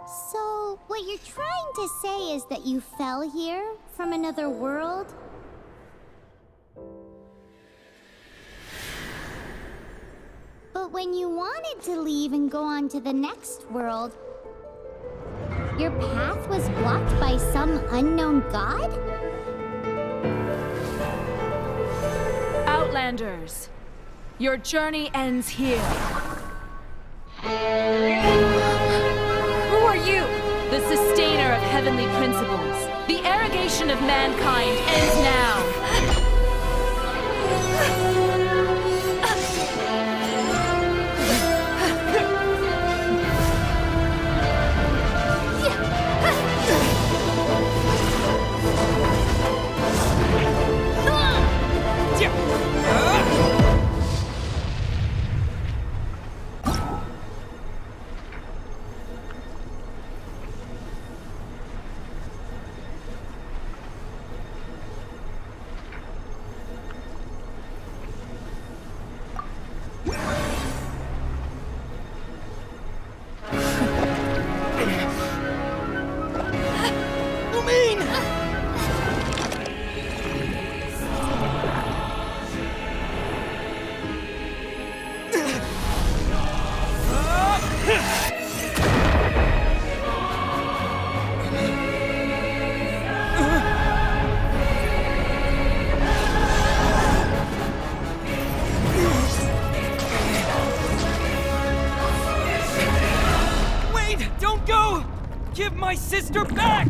So, what you're trying to say is that you fell here from another world? But when you wanted to leave and go on to the next world, your path was blocked by some unknown god? Outlanders, your journey ends here. Who are you? The sustainer of heavenly principles. The arrogation of mankind ends now. Give my sister back!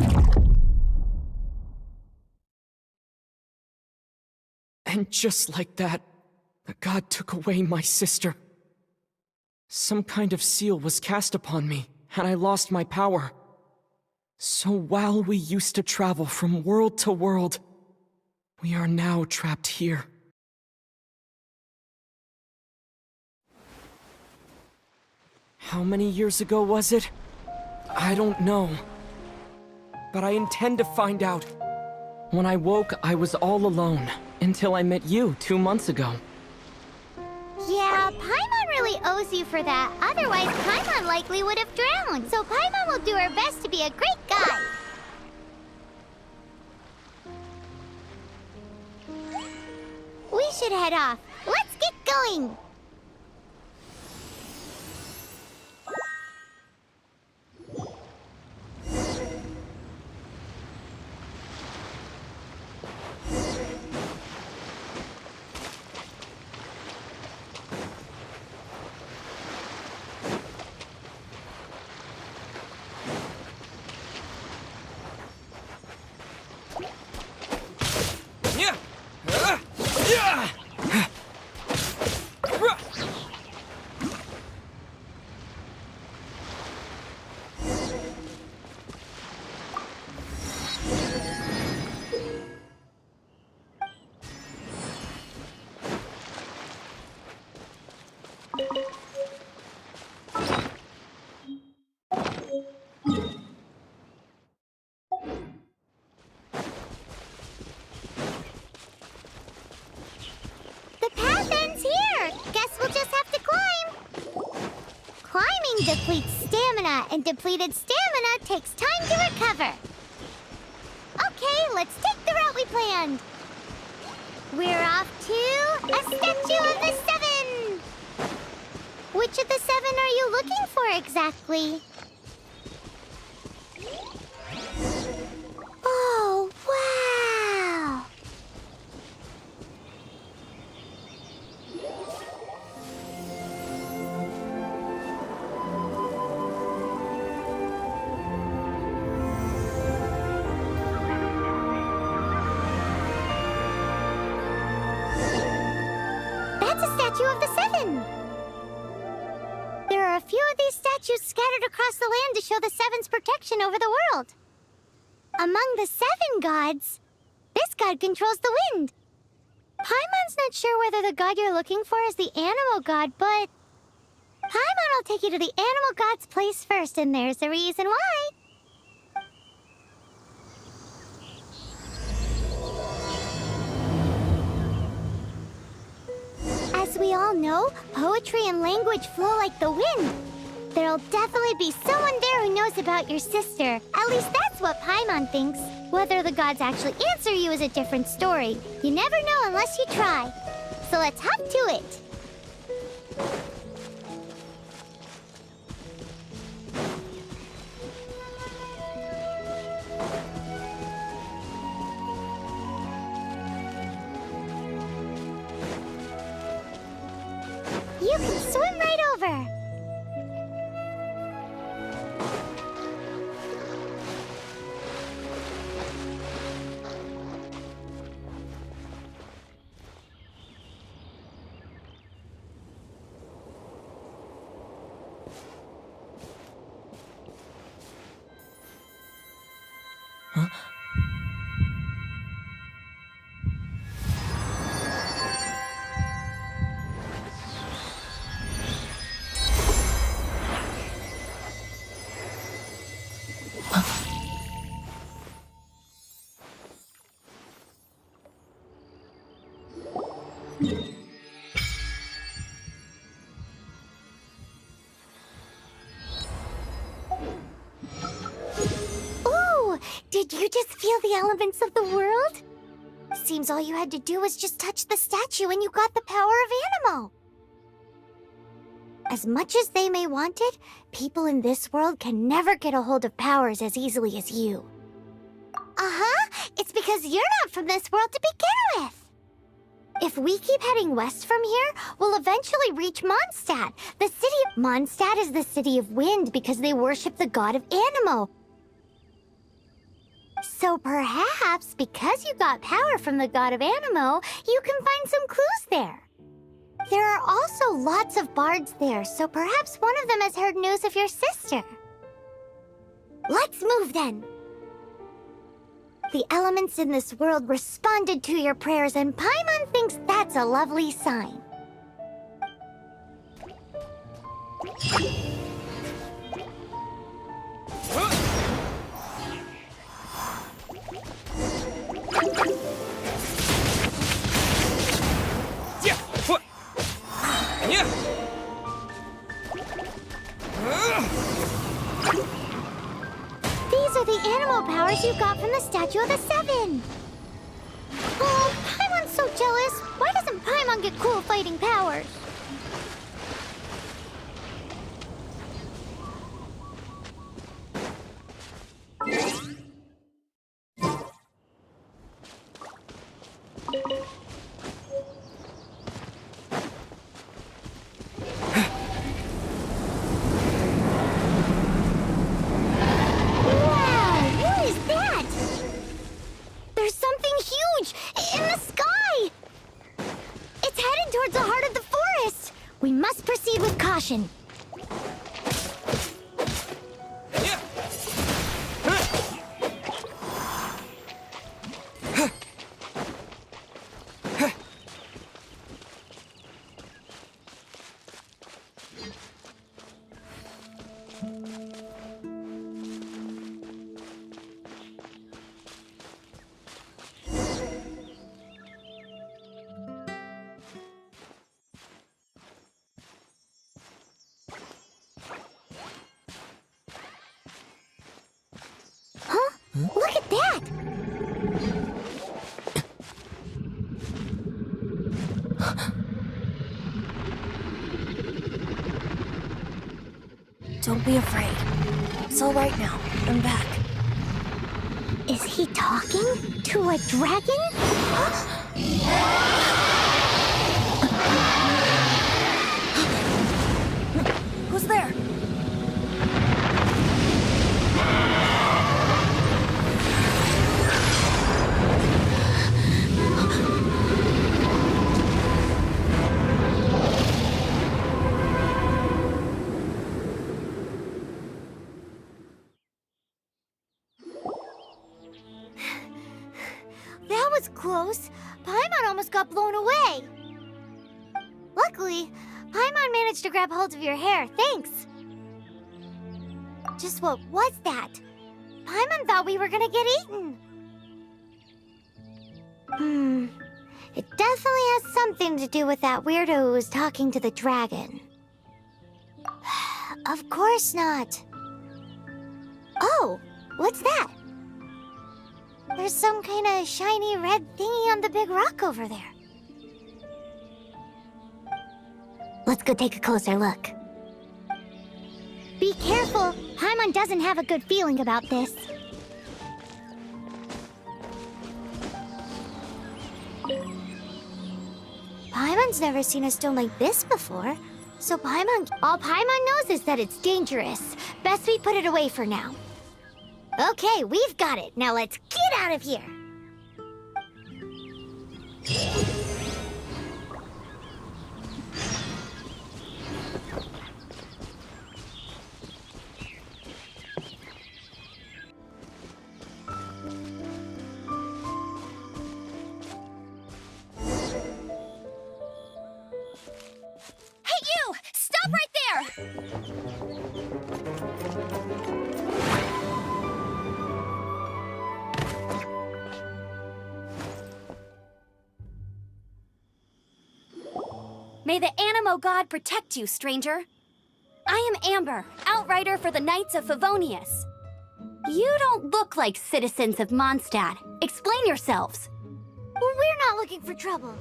And just like that, the god took away my sister. Some kind of seal was cast upon me, and I lost my power. So while we used to travel from world to world, we are now trapped here. How many years ago was it? I don't know. But I intend to find out. When I woke, I was all alone, until I met you 2 months ago. Yeah, Paimon really owes you for that. Otherwise, Paimon likely would have drowned. So Paimon will do her best to be a great guide. We should head off. Let's get going! Depletes stamina, and depleted stamina takes time to recover. Okay, let's take the route we planned. We're off to a Statue of the Seven. Which of the 7 are you looking for exactly? Oh, wow! Statue of the Seven! There are a few of these statues scattered across the land to show the Seven's protection over the world. Among the 7 gods, this god controls the wind. Paimon's not sure whether the god you're looking for is the animal god, but Paimon will take you to the animal god's place first, and there's a reason why. As we all know, poetry and language flow like the wind. There'll definitely be someone there who knows about your sister. At least that's what Paimon thinks. Whether the gods actually answer you is a different story. You never know unless you try. So let's hop to it. You can swim right over. Ooh, did you just feel the elements of the world? Seems all you had to do was just touch the statue and you got the power of Animo. As much as they may want it, people in this world can never get a hold of powers as easily as you. Uh-huh, it's because you're not from this world to begin with. If we keep heading west from here, we'll eventually reach Mondstadt. Mondstadt is the city of wind because they worship the god of Animo. So perhaps, because you got power from the god of Animo, you can find some clues there. There are also lots of bards there, so perhaps one of them has heard news of your sister. Let's move then. The elements in this world responded to your prayers, and Paimon thinks that's a lovely sign. These are the animal powers you got from the Statue of the Seven. Oh, Paimon's so jealous. Why doesn't Paimon get cool fighting powers? We must proceed with caution. Look at that! Don't be afraid. It's all right now. I'm back. Is he talking to a dragon? Who's there? That was close. Paimon almost got blown away. Luckily, Paimon managed to grab hold of your hair. Thanks. Just what was that? Paimon thought we were gonna get eaten. It definitely has something to do with that weirdo who was talking to the dragon. Of course not. Oh, what's that? There's some kind of shiny red thingy on the big rock over there. Let's go take a closer look. Be careful! Paimon doesn't have a good feeling about this. Paimon's never seen a stone like this before. So all Paimon knows is that it's dangerous. Best we put it away for now. Okay, we've got it. Now let's get out of here. Hey, you! Stop right there! May the Animo God protect you, stranger. I am Amber, outrider for the Knights of Favonius. You don't look like citizens of Mondstadt. Explain yourselves. We're not looking for trouble.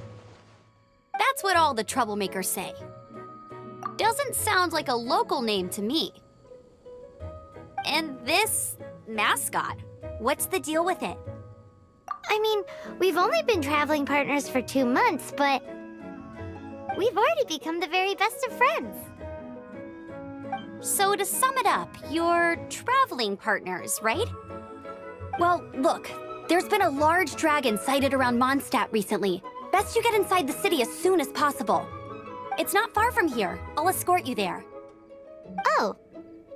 That's what all the troublemakers say. Doesn't sound like a local name to me. And this mascot, what's the deal with it? I mean, we've only been traveling partners for 2 months, but we've already become the very best of friends. So to sum it up, you're traveling partners, right? Well, look, there's been a large dragon sighted around Mondstadt recently. Best you get inside the city as soon as possible. It's not far from here. I'll escort you there. Oh,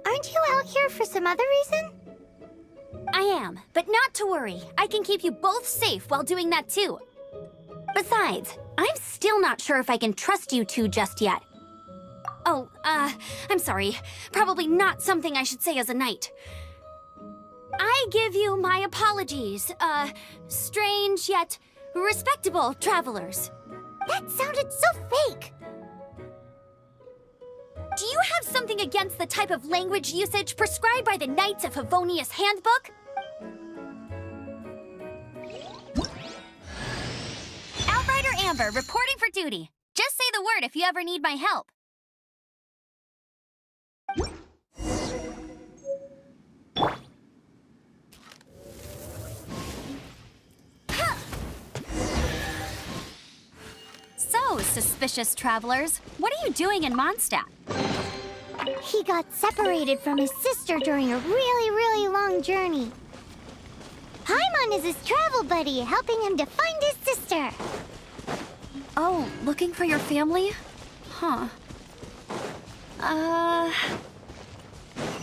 aren't you out here for some other reason? I am, but not to worry. I can keep you both safe while doing that too. Besides, I'm still not sure if I can trust you two just yet. Oh, I'm sorry. Probably not something I should say as a knight. I give you my apologies, strange yet respectable travelers. That sounded so fake. Do you have something against the type of language usage prescribed by the Knights of Favonius Handbook? Outrider Amber, reporting for duty. Just say the word if you ever need my help. So, suspicious travelers, what are you doing in Mondstadt? He got separated from his sister during a really long journey. Paimon is his travel buddy, helping him to find his sister. Oh, looking for your family? Huh.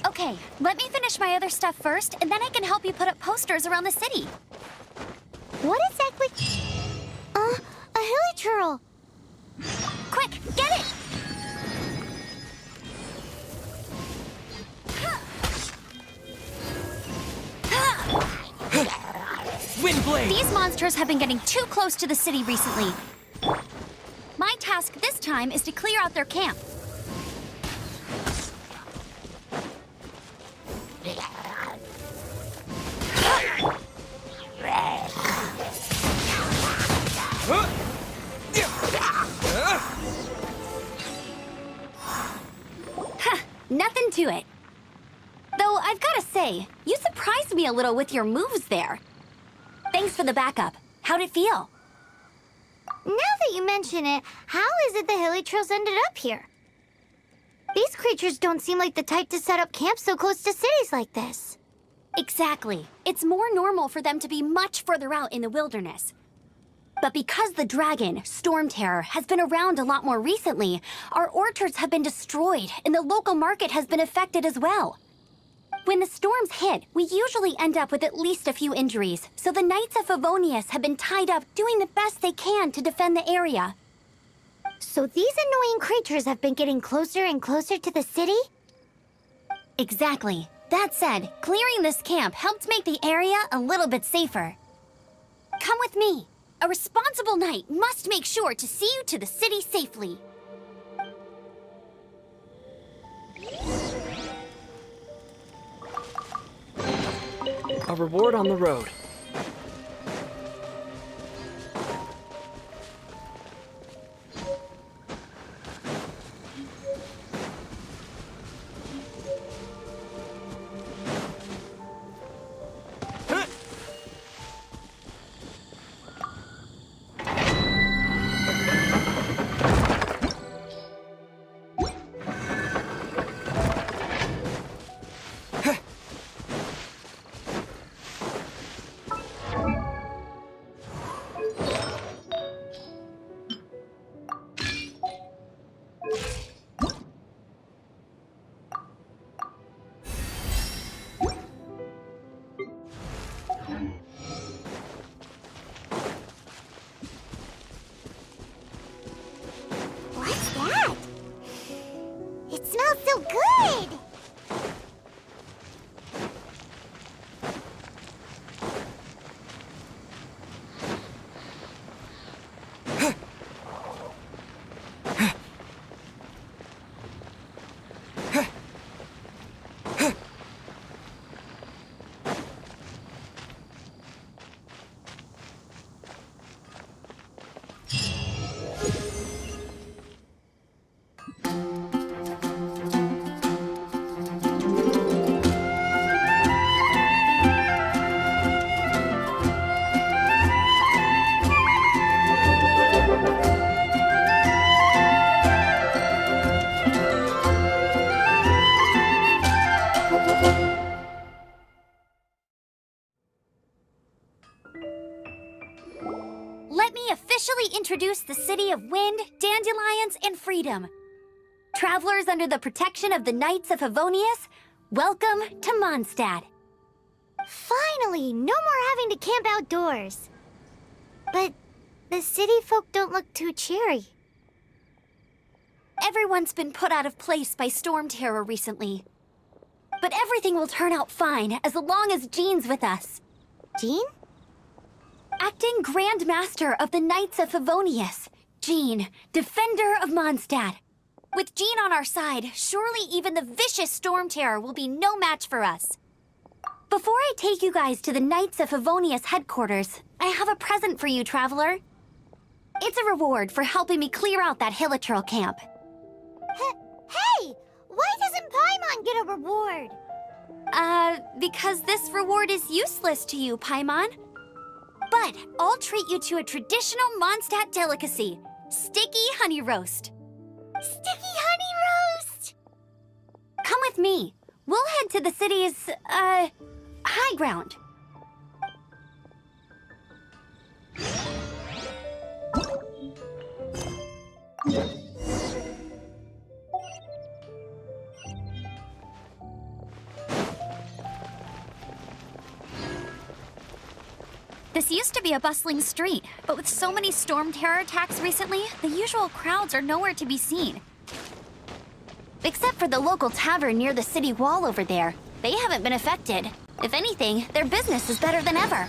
Okay, let me finish my other stuff first, and then I can help you put up posters around the city. What exactly? A hilichurl. Quick, get it! Windblade! These monsters have been getting too close to the city recently. My task this time is to clear out their camp. Nothing to it. Though I've got to say, you surprised me a little with your moves there. Thanks for the backup. How'd it feel? Now that you mention it, how is it the hilichurls ended up here? These creatures don't seem like the type to set up camp so close to cities like this. Exactly. It's more normal for them to be much further out in the wilderness. But because the dragon, Storm Terror, has been around a lot more recently, our orchards have been destroyed and the local market has been affected as well. When the storms hit, we usually end up with at least a few injuries, so the Knights of Favonius have been tied up doing the best they can to defend the area. So these annoying creatures have been getting closer and closer to the city? Exactly. That said, clearing this camp helped make the area a little bit safer. Come with me. A responsible knight must make sure to see you to the city safely. A reward on the road. What's that? It smells so good! Let me officially introduce the city of wind, dandelions, and freedom. Travelers under the protection of the Knights of Favonius, welcome to Mondstadt. Finally, no more having to camp outdoors. But the city folk don't look too cheery. Everyone's been put out of place by storm terror recently. But everything will turn out fine as long as Jean's with us. Jean? Acting Grand Master of the Knights of Favonius, Jean, Defender of Mondstadt. With Jean on our side, surely even the vicious storm terror will be no match for us. Before I take you guys to the Knights of Favonius headquarters, I have a present for you, Traveler. It's a reward for helping me clear out that Hilichurl camp. Hey! Why doesn't Paimon get a reward? Because this reward is useless to you, Paimon. But I'll treat you to a traditional Mondstadt delicacy, sticky honey roast. Sticky honey roast! Come with me. We'll head to the city's, high ground. This used to be a bustling street, but with so many storm terror attacks recently, the usual crowds are nowhere to be seen. Except for the local tavern near the city wall over there. They haven't been affected. If anything, their business is better than ever.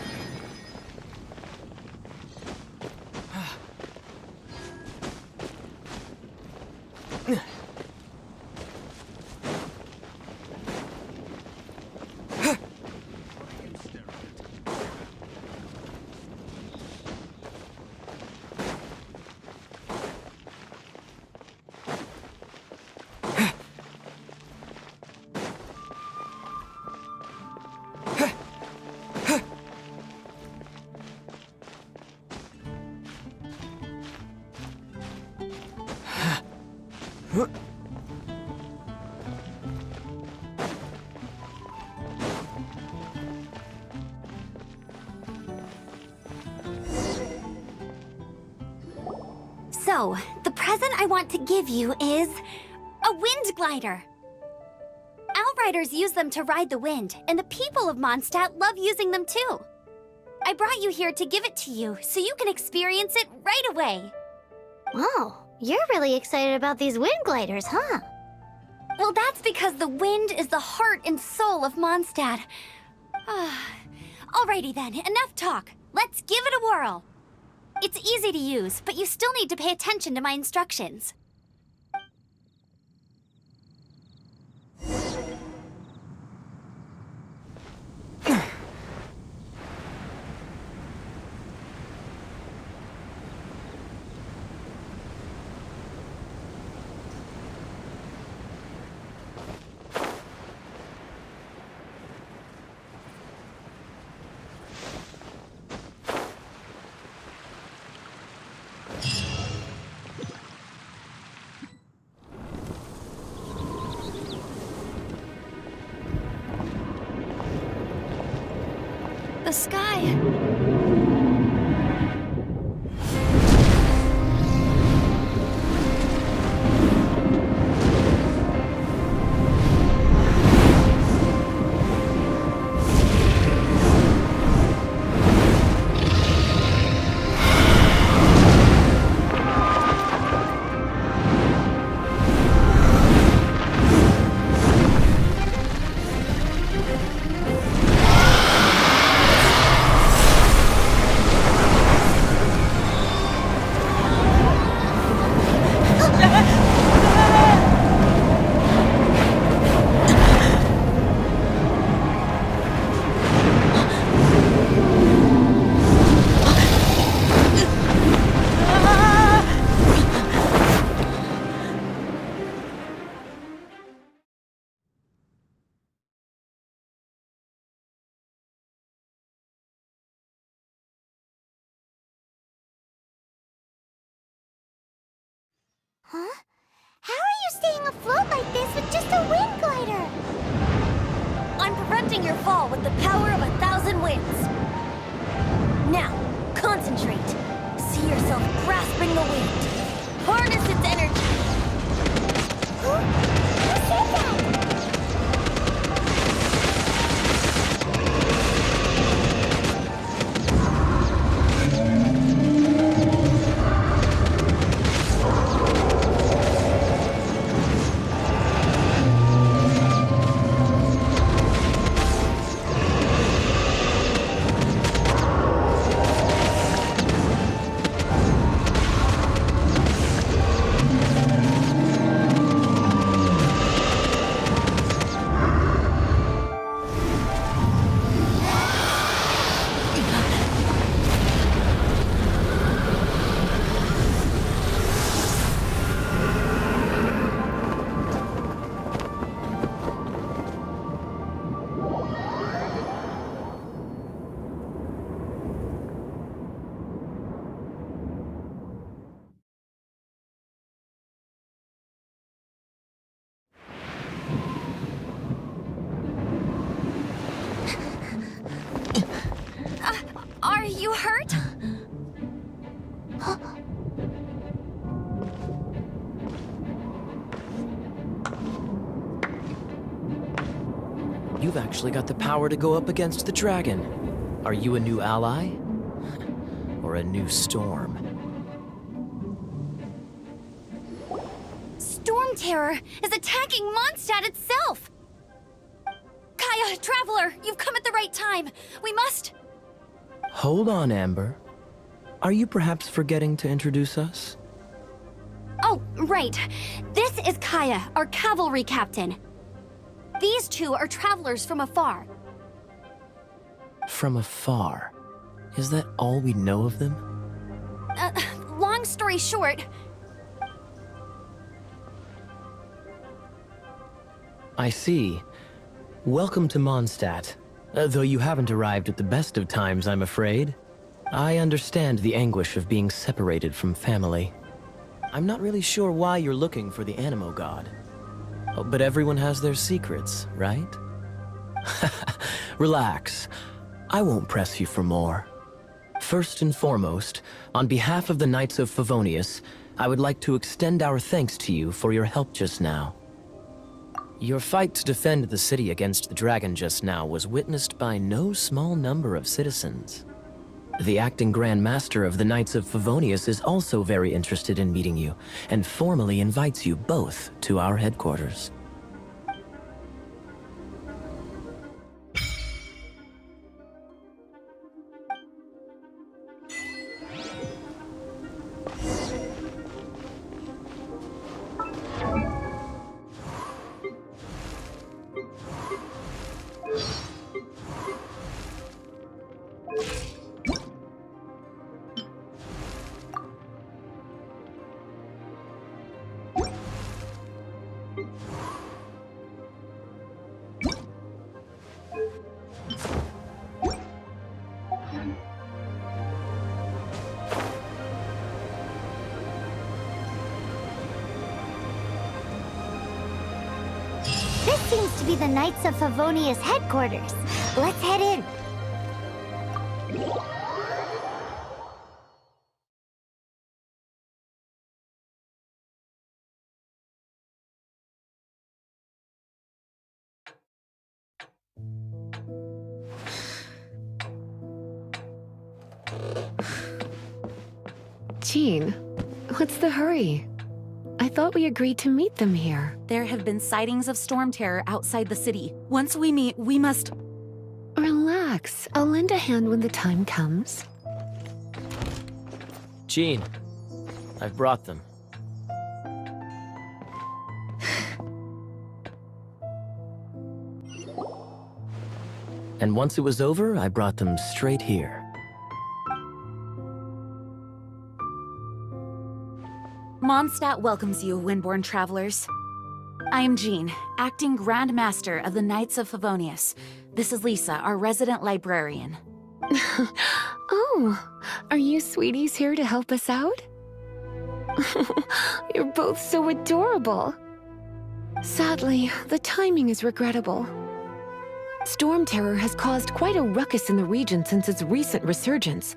So, the present I want to give you is a wind glider. Outriders use them to ride the wind, and the people of Mondstadt love using them too. I brought you here to give it to you, so you can experience it right away. Wow, you're really excited about these wind gliders, huh? Well, that's because the wind is the heart and soul of Mondstadt. Alrighty then, enough talk. Let's give it a whirl. It's easy to use, but you still need to pay attention to my instructions. the sky. Huh? How are you staying afloat like this with just a wind glider? I'm preventing your fall with the power of 1,000 winds. Now, concentrate. See yourself grasping the wind. Harness its energy. Who said that? Are you hurt? You've actually got the power to go up against the dragon. Are you a new ally? Or a new storm? Storm Terror is attacking Mondstadt itself! Kaya, Traveler, you've come at the right time. We must... Hold on, Amber. Are you perhaps forgetting to introduce us? Oh, right. This is Kaya, our cavalry captain. These two are travelers from afar. From afar? Is that all we know of them? Long story short, I see. Welcome to Mondstadt. Though you haven't arrived at the best of times, I'm afraid. I understand the anguish of being separated from family. I'm not really sure why you're looking for the Animo God. Oh, but everyone has their secrets, right? Relax. I won't press you for more. First and foremost, on behalf of the Knights of Favonius, I would like to extend our thanks to you for your help just now. Your fight to defend the city against the dragon just now was witnessed by no small number of citizens. The acting Grand Master of the Knights of Favonius is also very interested in meeting you, and formally invites you both to our headquarters. This seems to be the Knights of Favonius headquarters. Let's head in. Jean, what's the hurry? I thought we agreed to meet them here. There have been sightings of storm terror outside the city. Once we meet, we must... Relax. I'll lend a hand when the time comes. Jean, I've brought them. And once it was over, I brought them straight here. Mondstadt welcomes you, Windborn travelers. I am Jean, acting Grand Master of the Knights of Favonius. This is Lisa, our resident librarian. Oh, are you sweeties here to help us out? You're both so adorable. Sadly, the timing is regrettable. Storm terror has caused quite a ruckus in the region since its recent resurgence.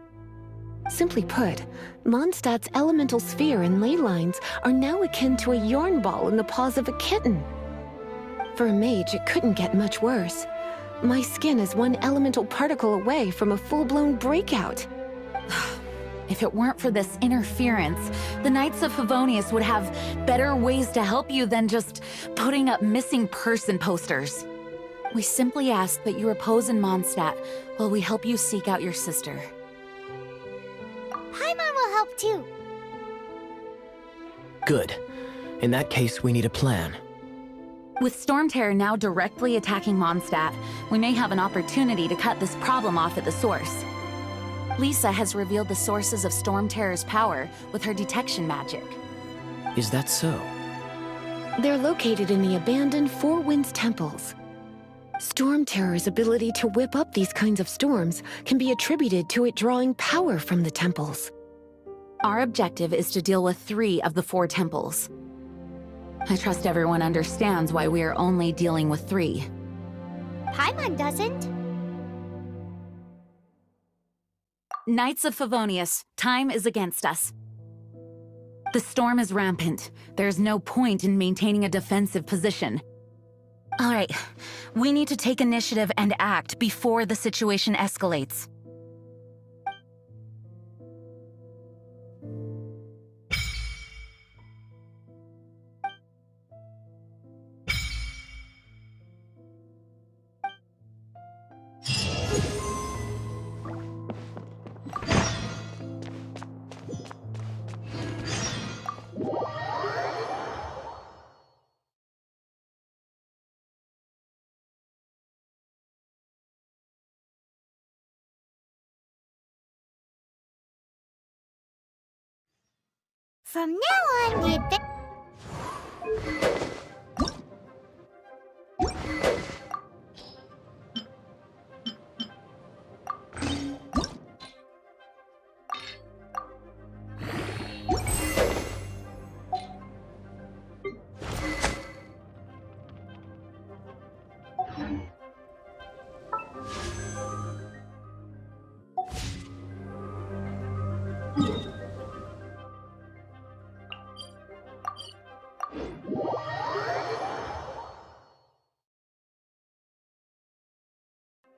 Simply put, Mondstadt's elemental sphere and ley lines are now akin to a yarn ball in the paws of a kitten. For a mage, it couldn't get much worse. My skin is one elemental particle away from a full-blown breakout. If it weren't for this interference, the Knights of Favonius would have better ways to help you than just putting up missing person posters. We simply ask that you repose in Mondstadt while we help you seek out your sister. Paimon will help too. Good. In that case, we need a plan. With Storm Terror now directly attacking Mondstadt, we may have an opportunity to cut this problem off at the source. Lisa has revealed the sources of Storm Terror's power with her detection magic. Is that so? They're located in the abandoned Four Winds temples. Storm Terror's ability to whip up these kinds of storms can be attributed to it drawing power from the temples. Our objective is to deal with 3 of the 4 temples. I trust everyone understands why we are only dealing with 3. Paimon doesn't. Knights of Favonius, time is against us. The storm is rampant. There's no point in maintaining a defensive position. All right, we need to take initiative and act before the situation escalates. From now on, you'd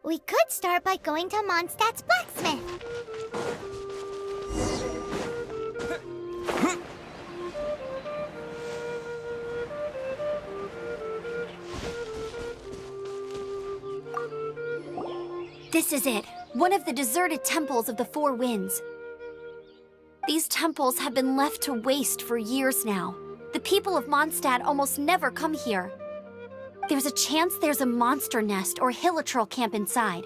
We could start by going to Mondstadt's blacksmith. This is it. One of the deserted temples of the Four Winds. These temples have been left to waste for years now. The people of Mondstadt almost never come here. There's a chance there's a monster nest or hilitrol camp inside.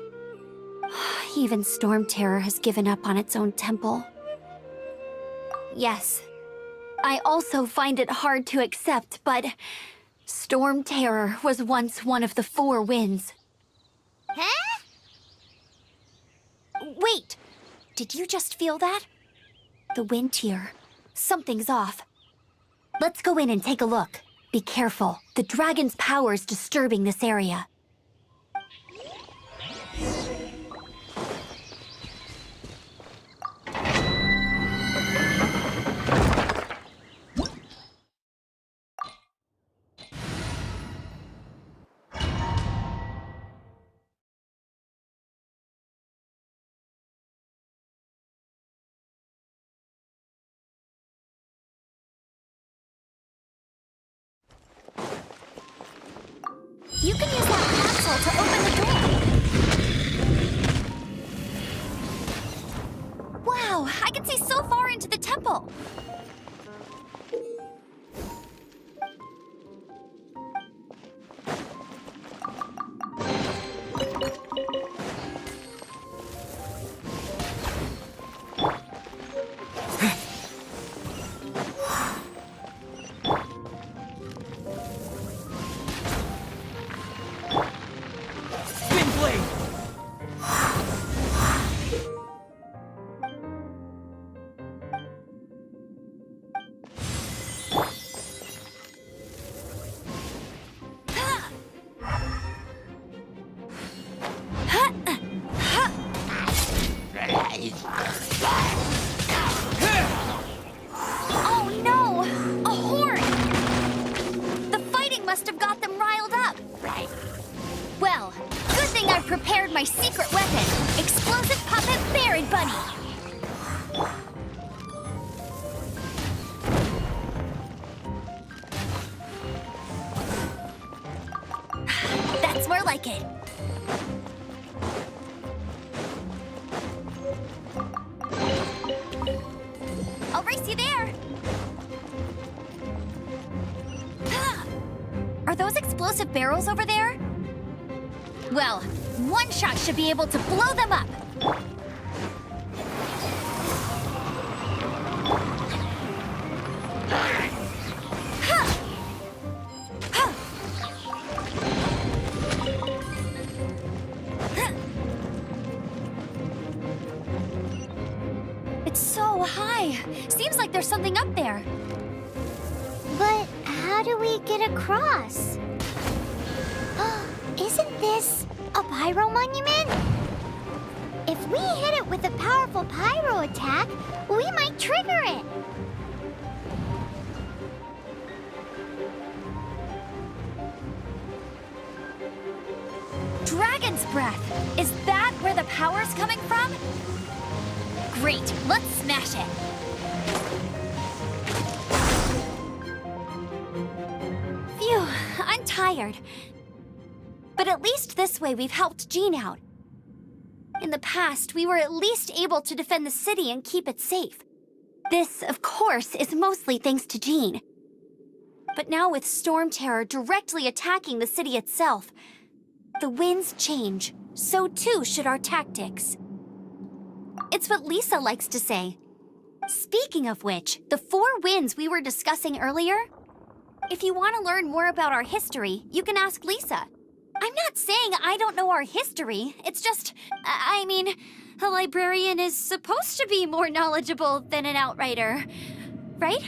Even Storm Terror has given up on its own temple. Yes, I also find it hard to accept, but Storm Terror was once one of the Four Winds. Huh? Wait! Did you just feel that? The wind here. Something's off. Let's go in and take a look. Be careful. The dragon's power is disturbing this area. You can use that capsule to open the door. Wow, I can see so far into the temple. Oh no! A horde! The fighting must have got them riled up. Well, good thing I prepared my secret weapon, explosive puppet Buried Bunny. That's more like it. I'll race you there. Are those explosive barrels over there? Well, one shot should be able to blow them up. It's so high. Seems like there's something up there. But how do we get across? Isn't this a pyro monument? If we hit it with a powerful pyro attack, we might trigger it. Dragon's breath. Is that where the power's coming from? Great, let's smash it. Phew, I'm tired. But at least this way we've helped Jean out. In the past, we were at least able to defend the city and keep it safe. This, of course, is mostly thanks to Jean. But now with Storm Terror directly attacking the city itself, the winds change, so too should our tactics. It's what Lisa likes to say. Speaking of which, the 4 winds we were discussing earlier, if you want to learn more about our history, you can ask Lisa. I'm not saying I don't know our history. It's just, I mean, a librarian is supposed to be more knowledgeable than an outrider, right?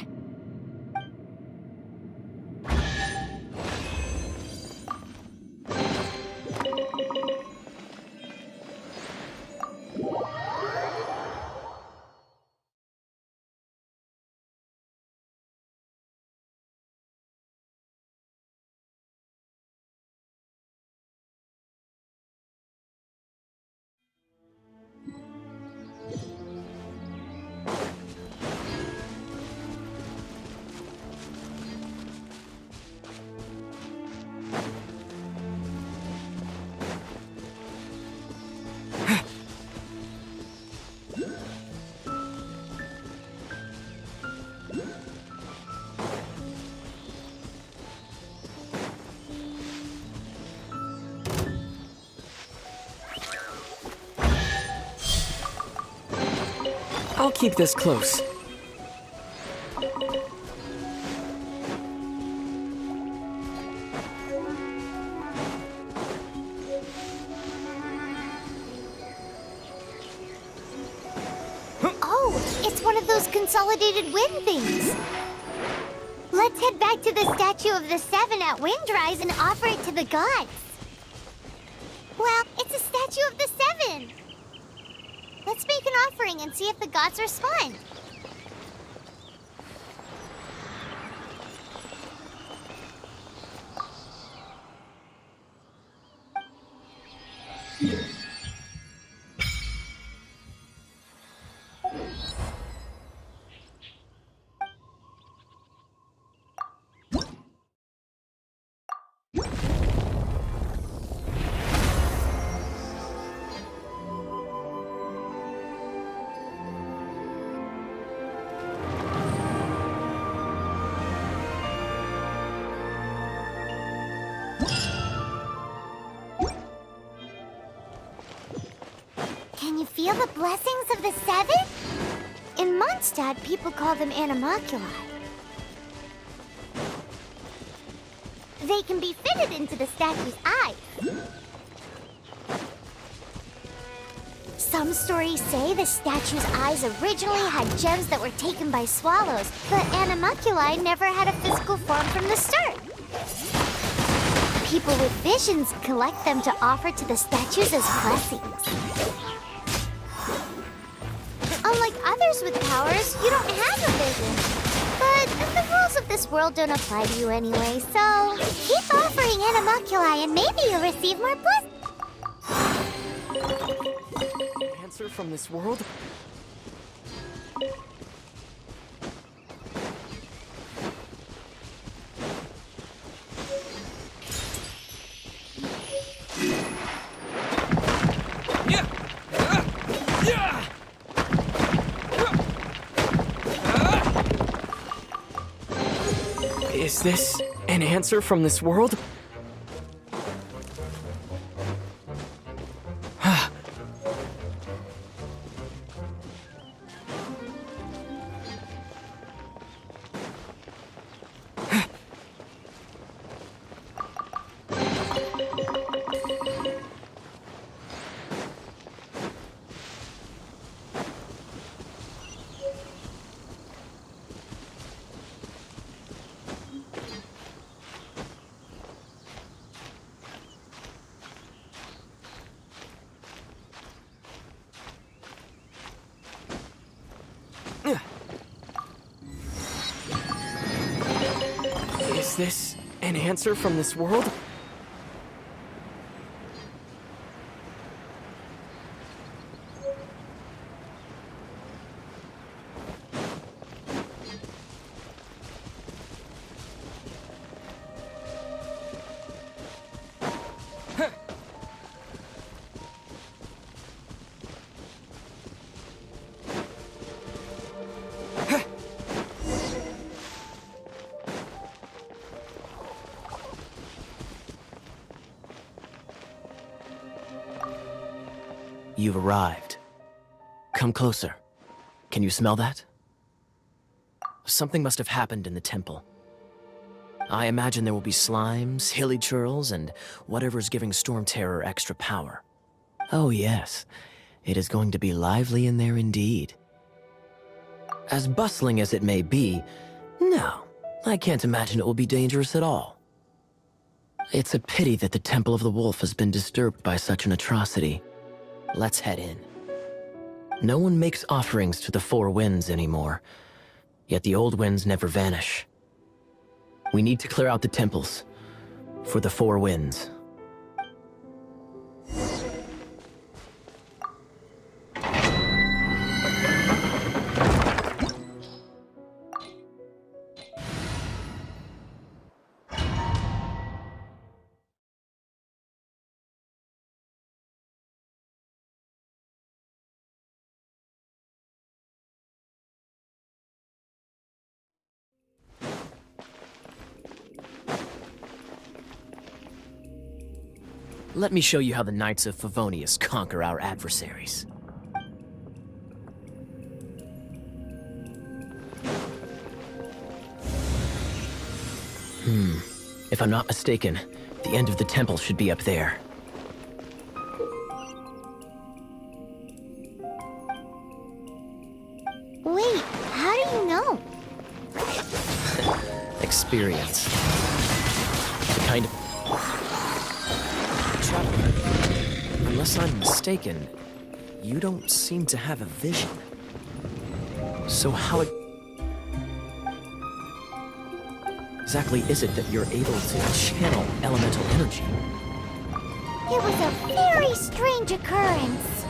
I'll keep this close. Oh, it's one of those consolidated wind things. Let's head back to the statue of the 7 at Windrise and offer it to the gods. Well, it's a statue of the 7. Let's make an offering and see if the gods respond. Can you feel the blessings of the seven? In Mondstadt, people call them animalculi. They can be fitted into the statue's eyes. Some stories say the statue's eyes originally had gems that were taken by swallows, but animalculi never had a physical form from the start. People with visions collect them to offer to the statues as blessings. Unlike others with powers, you don't have a vision. But the rules of this world don't apply to you anyway, so keep offering animalculi and maybe you'll receive more blessings. Answer from this world? Is this an answer from this world? Is this an answer from this world? You've arrived. Come closer. Can you smell that? Something must have happened in the temple. I imagine there will be slimes, hilly churls, and whatever's giving Storm Terror extra power. Oh yes, it is going to be lively in there indeed. As bustling as it may be, no, I can't imagine it will be dangerous at all. It's a pity that the Temple of the Wolf has been disturbed by such an atrocity. Let's head in. No one makes offerings to the Four Winds anymore, yet the old winds never vanish. We need to clear out the temples for the Four Winds. Let me show you how the Knights of Favonius conquer our adversaries. If I'm not mistaken, the end of the temple should be up there. Wait, how do you know? Experience. The kind of... Traveler, unless I'm mistaken, you don't seem to have a vision. So how exactly is it that you're able to channel elemental energy? It was a very strange occurrence.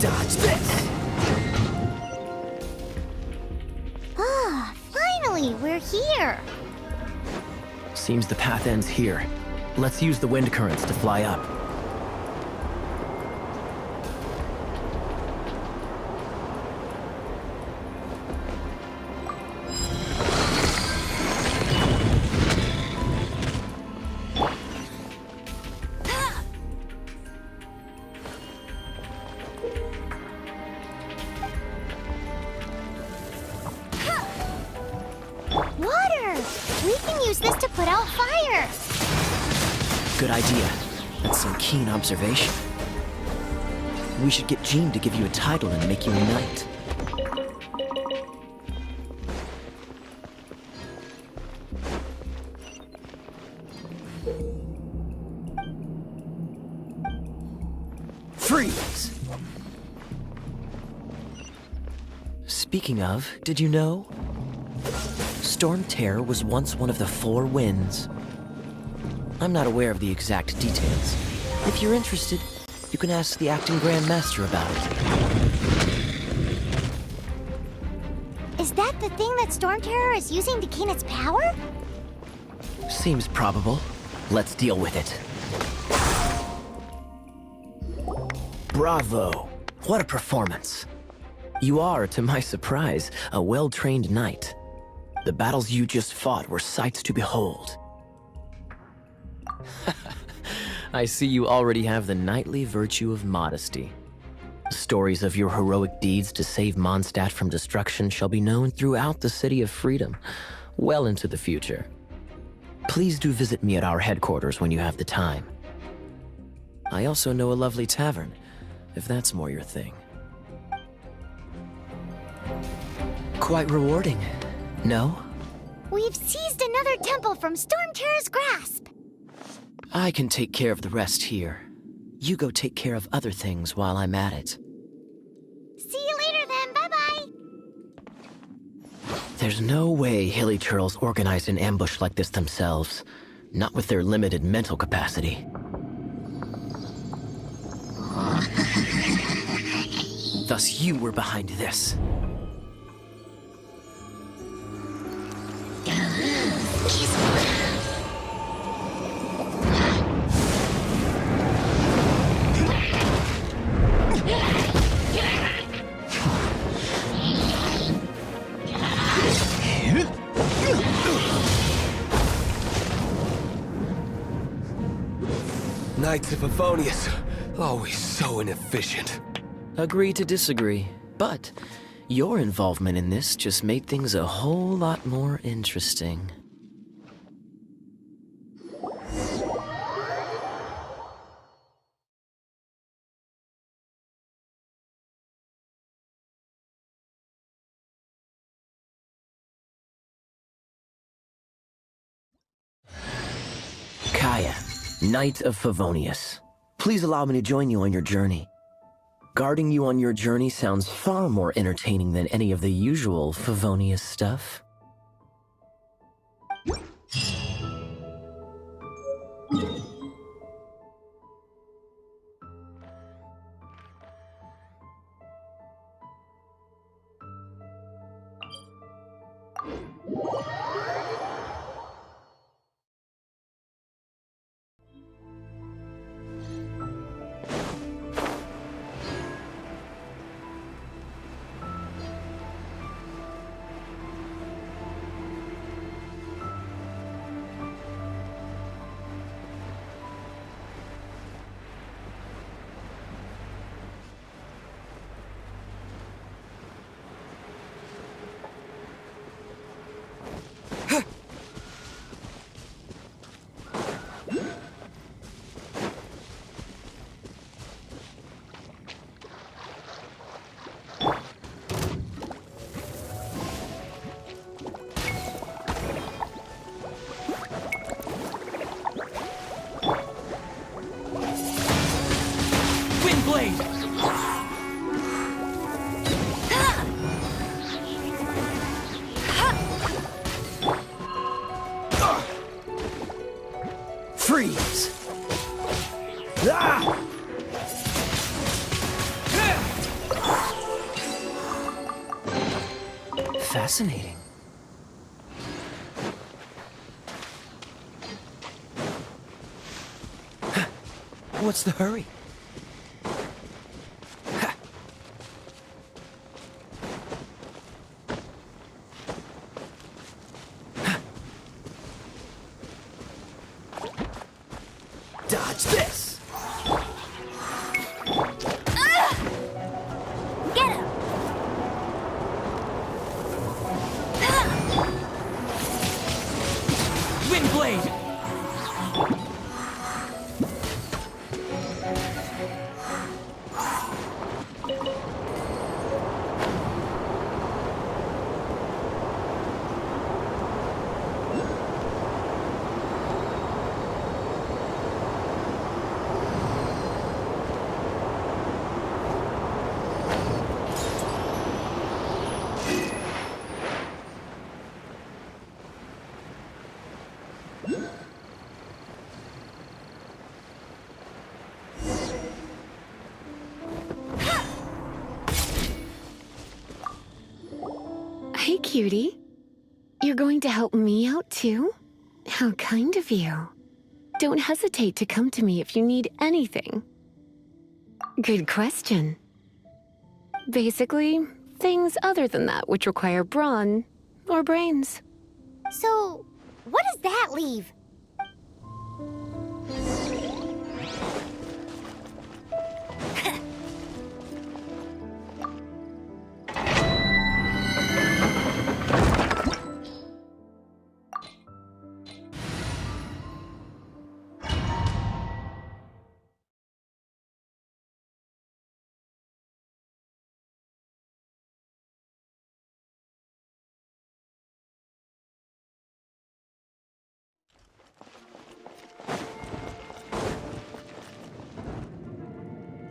Dodge this! Ah, finally, we're here. Seems the path ends here. Let's use the wind currents to fly up. can use this to put out fire. Good idea. That's some keen observation. We should get Jean to give you a title and make you a knight. Freeze! Speaking of, did you know? Storm Terror was once one of the 4 winds. I'm not aware of the exact details. If you're interested, you can ask the acting Grand Master about it. Is that the thing that Storm Terror is using to gain its power? Seems probable. Let's deal with it. Bravo! What a performance! You are, to my surprise, a well-trained knight. The battles you just fought were sights to behold. I see you already have the knightly virtue of modesty. Stories of your heroic deeds to save Mondstadt from destruction shall be known throughout the City of Freedom, well into the future. Please do visit me at our headquarters when you have the time. I also know a lovely tavern, if that's more your thing. Quite rewarding, no? We've seized another temple from Storm Terror's grasp. I can take care of the rest here. You go take care of other things while I'm at it. See you later then, bye-bye. There's no way Hilly Churls organized an ambush like this themselves. Not with their limited mental capacity. Thus you were behind this. Knights of Favonius, always so inefficient. Agree to disagree, but your involvement in this just made things a whole lot more interesting. Kaya, Knight of Favonius. Please allow me to join you on your journey. Guarding you on your journey sounds far more entertaining than any of the usual Favonius stuff. Freeze! Ah! Fascinating. What's the hurry? Dodge this! Get him! blade! Hey, cutie. You're going to help me out, too? How kind of you. Don't hesitate to come to me if you need anything. Good question. Basically, things other than that which require brawn or brains. So, what does that leave?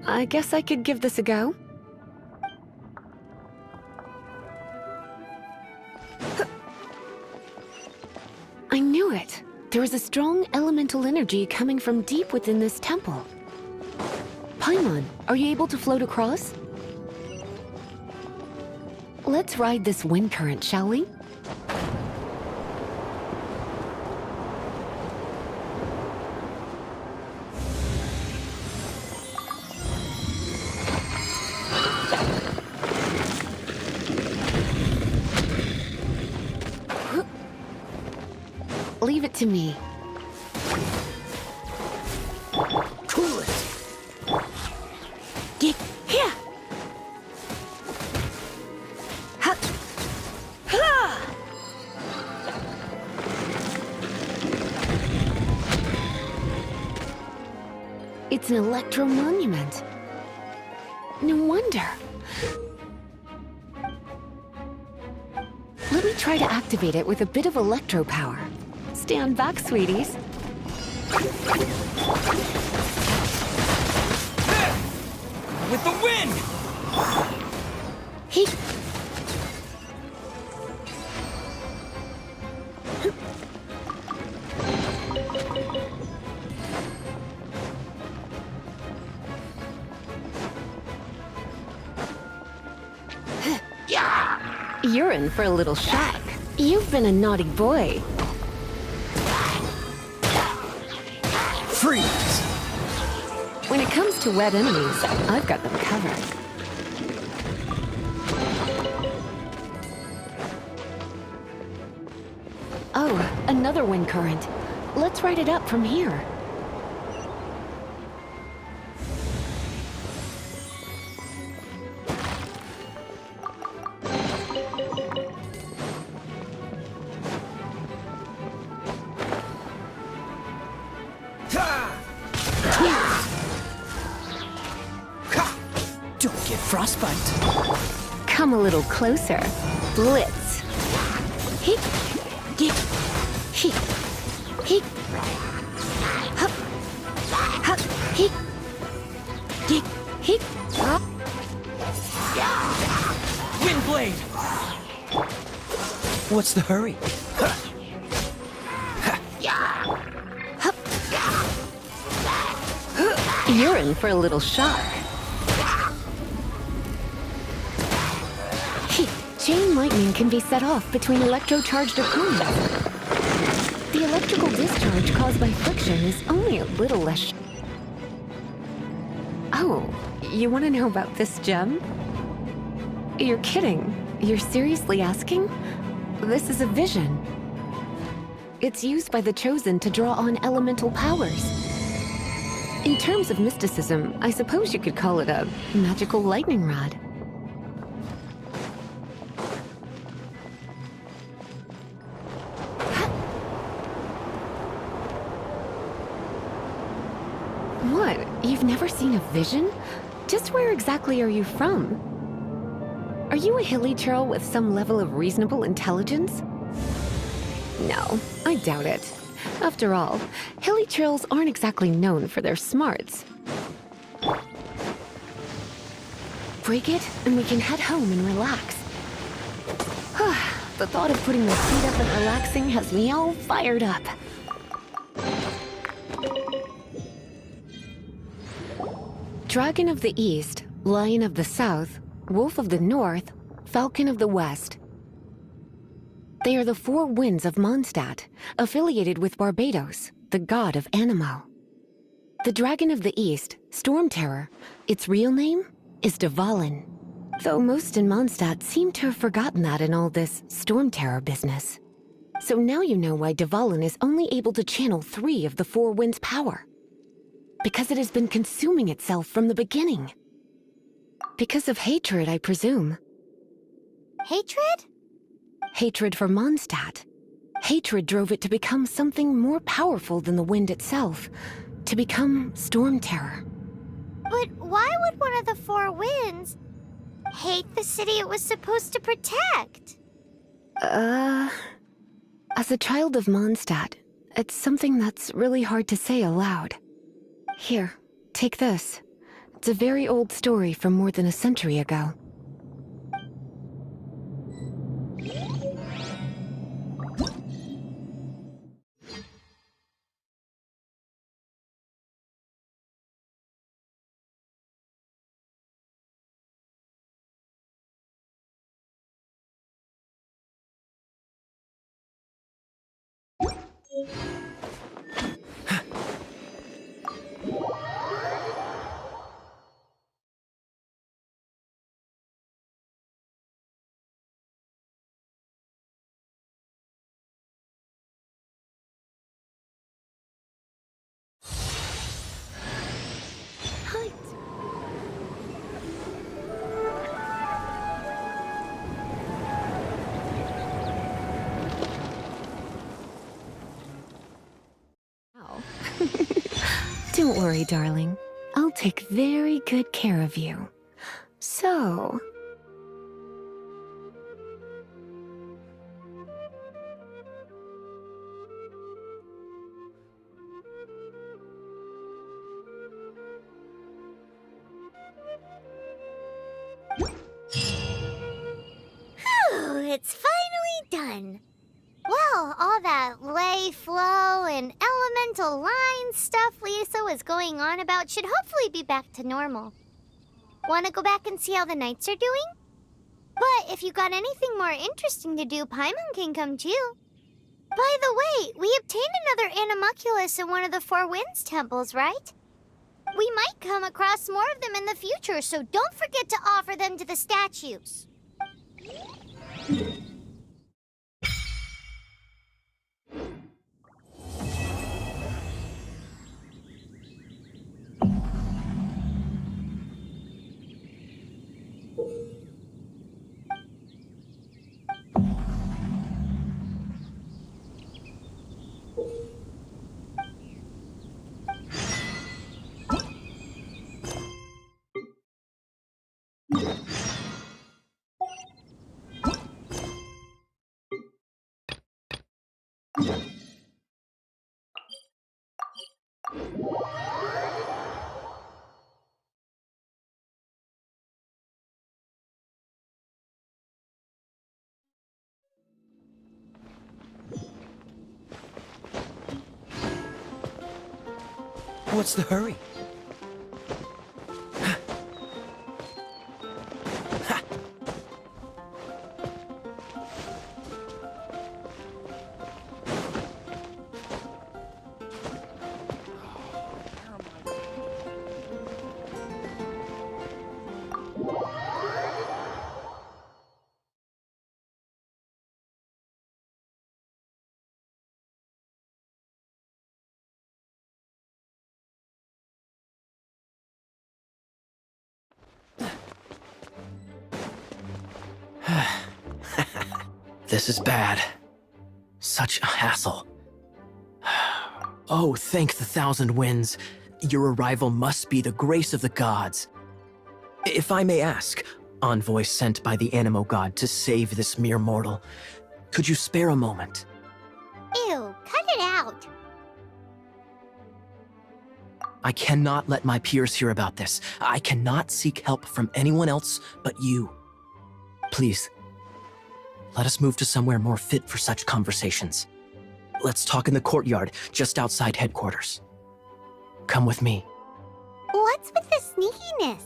I guess I could give this a go. I knew it. There is a strong elemental energy coming from deep within this temple. Paimon, are you able to float across? Let's ride this wind current, shall we? Leave it to me. Cool it! Get here! Ha! Ha! It's an electro monument. No wonder. Let me try to activate it with a bit of electro power. Stand back, sweeties. With the wind! He. You're in for a little shock. You've been a naughty boy. Freeze! When it comes to wet enemies, I've got them covered. Oh, another wind current. Let's ride it up from here. Don't get frostbite. Come a little closer. Blitz. He. He. He. He. Hup. Hup. He. He. He. Wind blade! What's the hurry? You're in for a little shock. Chain lightning can be set off between electro-charged opponents. The electrical discharge caused by friction is only a little less. Oh, you want to know about this gem? You're kidding. You're seriously asking? This is a vision. It's used by the Chosen to draw on elemental powers. In terms of mysticism, I suppose you could call it a magical lightning rod. You've never seen a vision? Just where exactly are you from? Are you a hilly churl with some level of reasonable intelligence? No, I doubt it. After all, hilly churls aren't exactly known for their smarts. Break it, and we can head home and relax. The thought of putting my feet up and relaxing has me all fired up. Dragon of the East, Lion of the South, Wolf of the North, Falcon of the West. They are the four winds of Mondstadt, affiliated with Barbados, the god of Anemo. The Dragon of the East, Storm Terror, its real name is Dvalin. Though most in Mondstadt seem to have forgotten that in all this Storm Terror business. So now you know why Dvalin is only able to channel 3 of the four winds' power. Because it has been consuming itself from the beginning. Because of hatred, I presume. Hatred? Hatred for Mondstadt. Hatred drove it to become something more powerful than the wind itself. To become Storm Terror. But why would one of the four winds hate the city it was supposed to protect? As a child of Mondstadt, it's something that's really hard to say aloud. Here, take this. It's a very old story from more than a century ago. Don't worry, darling. I'll take very good care of you. So... Whew, it's finally done. Well, all that lay, flow, and elemental line stuff Lisa was going on about should hopefully be back to normal. Want to go back and see how the knights are doing? But if you got anything more interesting to do, Paimon can come too. By the way, we obtained another Animalculus in one of the Four Winds temples, right? We might come across more of them in the future, so don't forget to offer them to the statues. What's the hurry? This is bad. Such a hassle. Oh, thank the thousand winds. Your arrival must be the grace of the gods. If I may ask, envoy sent by the Animo god to save this mere mortal, could you spare a moment? Ew, cut it out. I cannot let my peers hear about this. I cannot seek help from anyone else but you. Please, let us move to somewhere more fit for such conversations. Let's talk in the courtyard just outside headquarters. Come with me. What's with the sneakiness?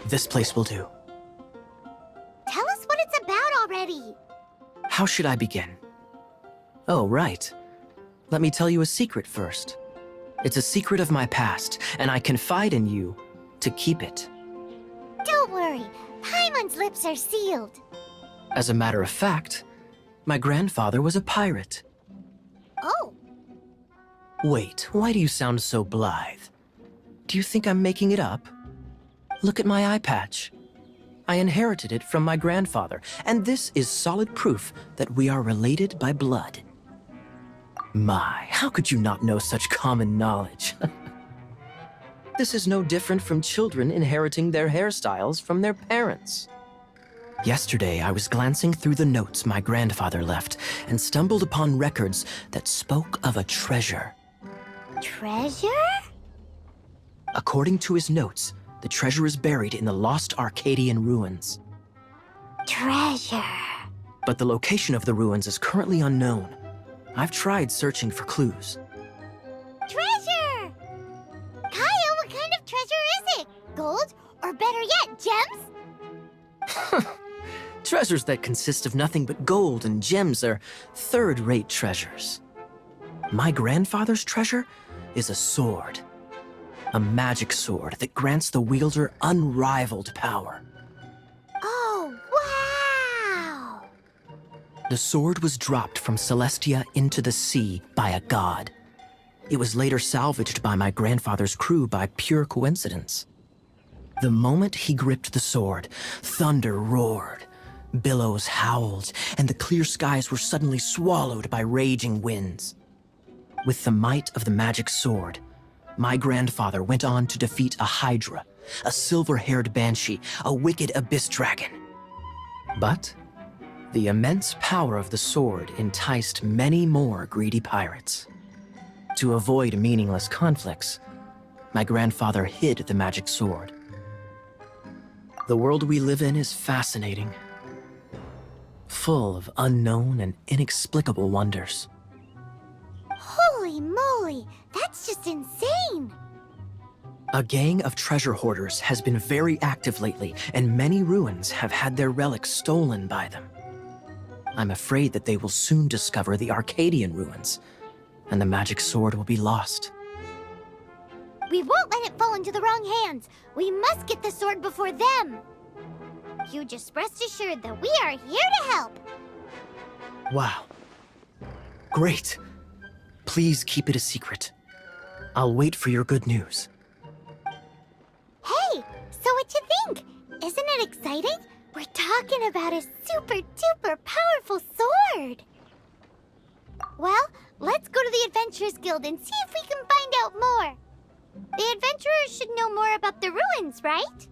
This place will do. Tell us what it's about already. How should I begin? Oh, right. Let me tell you a secret first. It's a secret of my past, and I confide in you to keep it. Don't worry, Paimon's lips are sealed. As a matter of fact, my grandfather was a pirate. Oh, Wait, why do you sound so blithe? Do you think I'm making it up? Look at my eye patch. I inherited it from my grandfather, and this is solid proof that we are related by blood. My, how could you not know such common knowledge? This is no different from children inheriting their hairstyles from their parents. Yesterday, I was glancing through the notes my grandfather left and stumbled upon records that spoke of a treasure. treasure? According to his notes, the treasure is buried in the lost Arcadian ruins. Treasure. But the location of the ruins is currently unknown. I've tried searching for clues. Treasure! Kyle, what kind of treasure is it? Gold? Or better yet, gems? Treasures that consist of nothing but gold and gems are third-rate treasures. My grandfather's treasure is a sword. A magic sword that grants the wielder unrivaled power. Oh, wow! The sword was dropped from Celestia into the sea by a god. It was later salvaged by my grandfather's crew by pure coincidence. The moment he gripped the sword, thunder roared, billows howled, and the clear skies were suddenly swallowed by raging winds. With the might of the magic sword, my grandfather went on to defeat a hydra, a silver-haired banshee, a wicked abyss dragon. But the immense power of the sword enticed many more greedy pirates. To avoid meaningless conflicts, my grandfather hid the magic sword. The world we live in is fascinating, full of unknown and inexplicable wonders. Holy moly, that's just insane! A gang of treasure hoarders has been very active lately, and many ruins have had their relics stolen by them. I'm afraid that they will soon discover the Arcadian ruins, and the magic sword will be lost. We won't let it fall into the wrong hands. We must get the sword before them. You just rest assured that we are here to help. Wow. Great. Please keep it a secret. I'll wait for your good news. Hey, so what you think? Isn't it exciting? We're talking about a super-duper powerful sword. Well, let's go to the Adventurers Guild and see if we can find out more. The adventurers should know more about the ruins, right?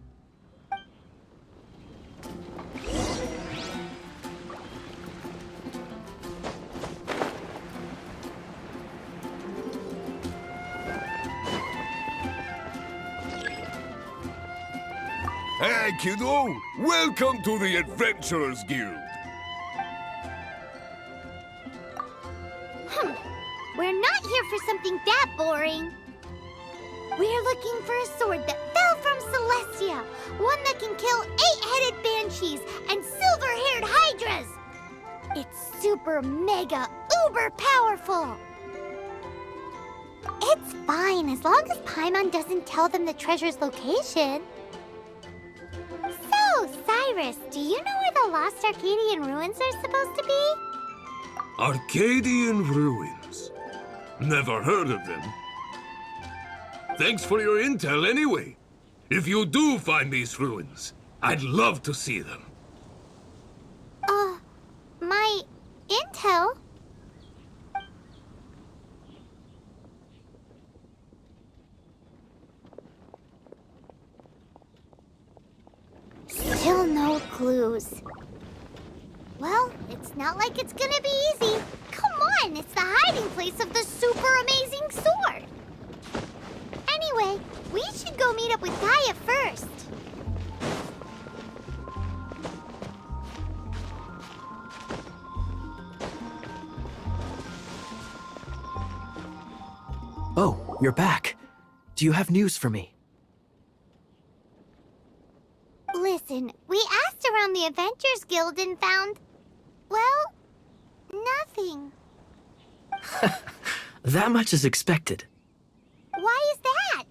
Hey, kiddo! Welcome to the Adventurers Guild! We're not here for something that boring. We're looking for a sword that fell from Celestia, one that can kill 8-headed banshees and silver-haired hydras. It's super mega uber powerful. It's fine as long as Paimon doesn't tell them the treasure's location. So, Cyrus, do you know where the lost Arcadian ruins are supposed to be? Arcadian ruins. Never heard of them. Thanks for your intel anyway. If you do find these ruins, I'd love to see them. My intel? Still no clues. Well, it's not like it's gonna be easy. Come on, it's the hiding place of the super amazing sword. Anyway, we should go meet up with Gaia first. Oh, you're back. Do you have news for me? Listen, we asked around the Adventurers Guild and found, well, nothing. That much is expected. Why is that?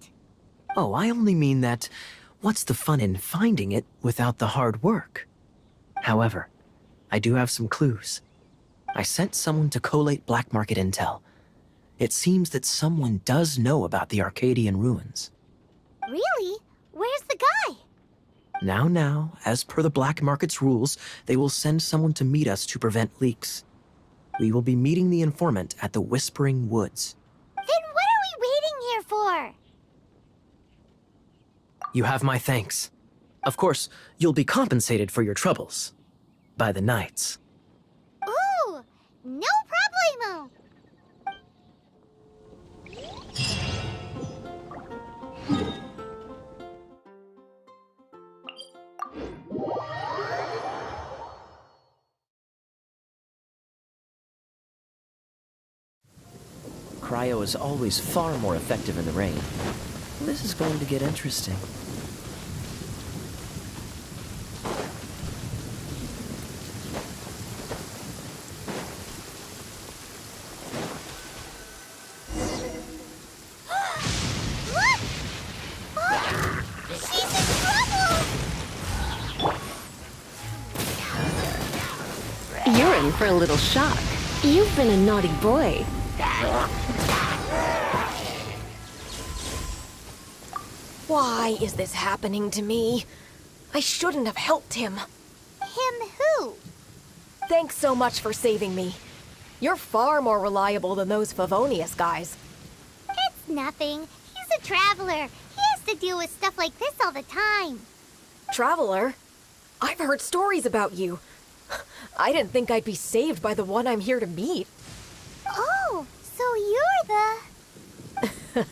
Oh, I only mean that what's the fun in finding it without the hard work? However, I do have some clues. I sent someone to collate black market intel. It seems that someone does know about the Arcadian ruins. Really? Where's the guy? Now, as per the black market's rules, they will send someone to meet us to prevent leaks. We will be meeting the informant at the Whispering Woods. Then what are we waiting here for? You have my thanks. Of course, you'll be compensated for your troubles. By the knights. Ooh, no problemo. Cryo is always far more effective in the rain. This is going to get interesting. Look! Oh, she's in trouble! You're in for a little shock. You've been a naughty boy. Why is this happening to me? I shouldn't have helped him. Him who? Thanks so much for saving me. You're far more reliable than those Favonius guys. It's nothing. He's a traveler. He has to deal with stuff like this all the time. Traveler? I've heard stories about you. I didn't think I'd be saved by the one I'm here to meet. Oh, so you're the...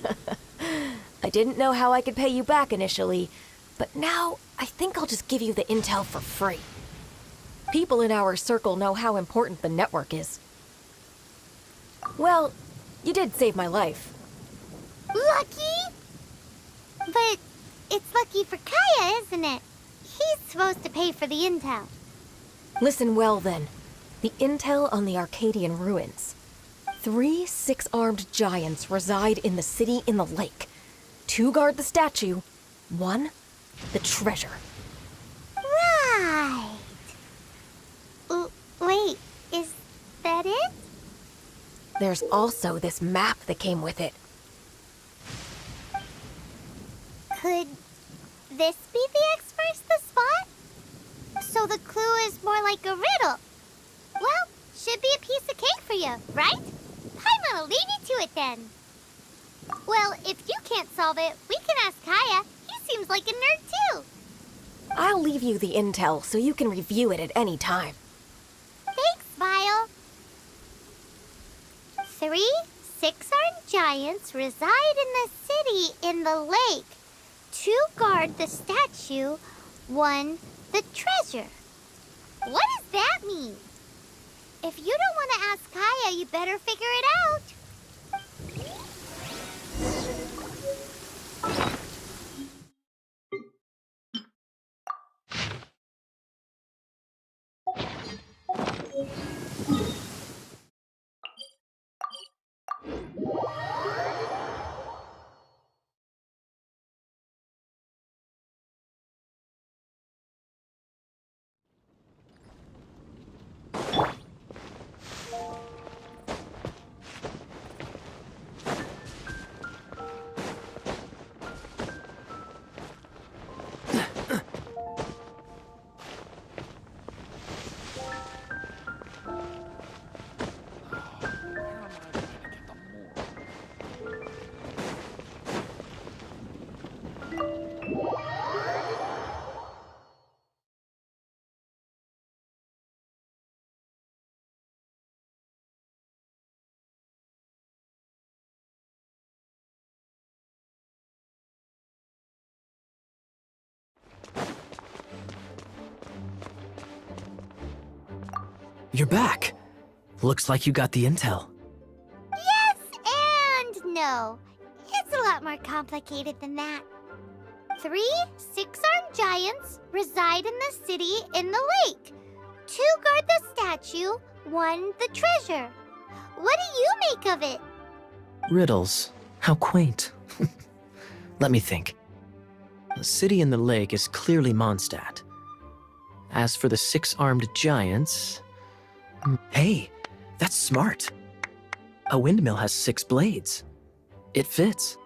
I didn't know how I could pay you back initially, but now I think I'll just give you the intel for free. People in our circle know how important the network is. Well, you did save my life. Lucky? But it's lucky for Kaya, isn't it? He's supposed to pay for the intel. Listen well then. The intel on the Arcadian ruins. 3 6-armed giants reside in the city in the lake. 2 guard the statue, 1 the treasure. Right. Wait, is that it? There's also this map that came with it. Could this be the X-First the spot? So the clue is more like a riddle. Well, should be a piece of cake for you, right? Paimon will leave you to it then. Well, if you can't solve it, we can ask Kaya. He seems like a nerd too. I'll leave you the intel so you can review it at any time. Thanks, Vile. 3 6-armed giants reside in the city in the lake. 2 guard the statue, 1 the treasure. What does that mean? If you don't want to ask Kaya, you better figure it out. You're back. Looks like you got the intel. Yes and no. It's a lot more complicated than that. 3 six-armed giants reside in the city in the lake. 2 guard the statue, 1 the treasure. What do you make of it? Riddles. How quaint. Let me think. The city in the lake is clearly Mondstadt. As for the 6-armed giants... Hey, that's smart. A windmill has 6 blades. It fits.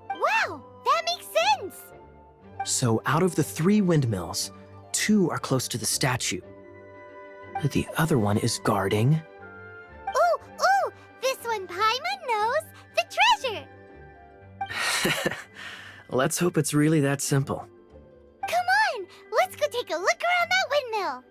Wow, that makes sense! So out of the 3 windmills, 2 are close to the statue. The other one is guarding... Ooh, this one Paimon knows, the treasure! Let's hope it's really that simple. Come on, let's go take a look around that windmill.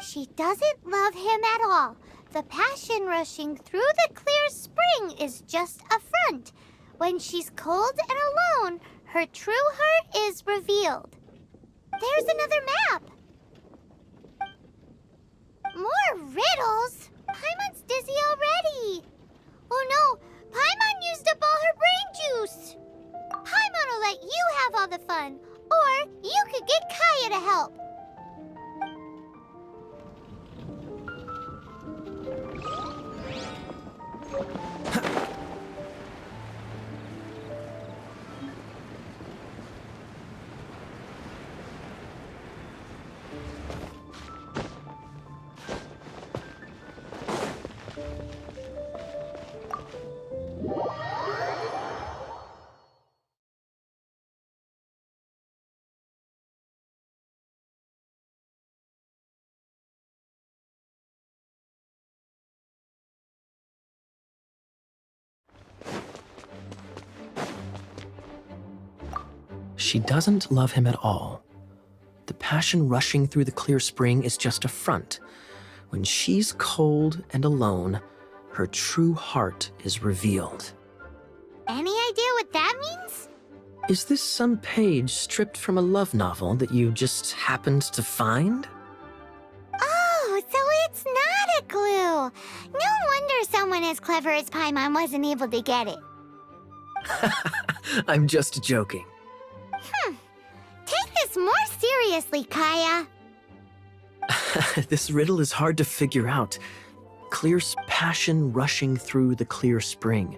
She doesn't love him at all. The passion rushing through the clear spring is just a front. When she's cold and alone, her true heart is revealed. There's another map. More riddles? Paimon's dizzy already. Oh no, Paimon used up all her brain juice. Paimon will let you have all the fun, or you could get Kaya to help. She doesn't love him at all. The passion rushing through the clear spring is just a front. When she's cold and alone, her true heart is revealed. Any idea what that means? Is this some page stripped from a love novel that you just happened to find? Oh, so it's not a glue. No wonder someone as clever as Paimon wasn't able to get it. I'm just joking. Take this more seriously, Kaya. This riddle is hard to figure out. Clear passion rushing through the clear spring.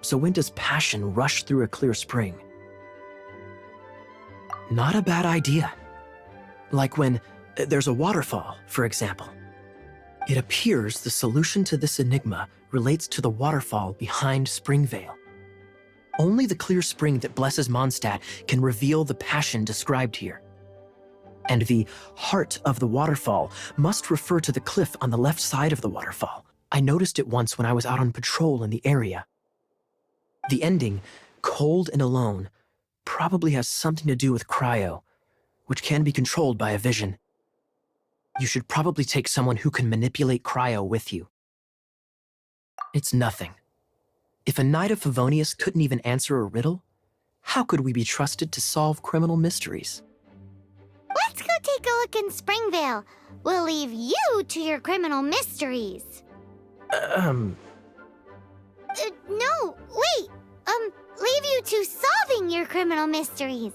So when does passion rush through a clear spring? Not a bad idea. Like when there's a waterfall, for example. It appears the solution to this enigma relates to the waterfall behind Springvale. Only the clear spring that blesses Mondstadt can reveal the passion described here. And the heart of the waterfall must refer to the cliff on the left side of the waterfall. I noticed it once when I was out on patrol in the area. The ending, cold and alone, probably has something to do with cryo, which can be controlled by a vision. You should probably take someone who can manipulate cryo with you. It's nothing. If a Knight of Favonius couldn't even answer a riddle, how could we be trusted to solve criminal mysteries? Let's go take a look in Springvale. We'll leave you to your criminal mysteries. No, wait. Leave you to solving your criminal mysteries.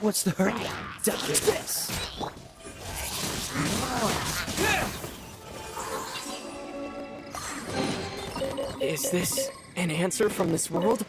What's the hurry? Dodge this! Is this an answer from this world?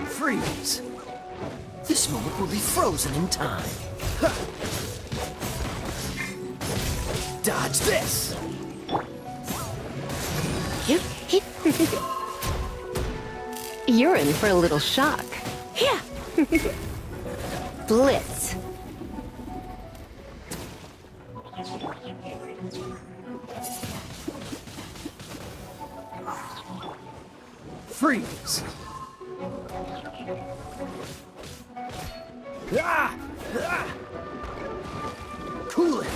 Freeze! This moment will be frozen in time. Dodge this! You're in for a little shock. Yeah. Blitz. Freeze! Ah! Ah! Cool it!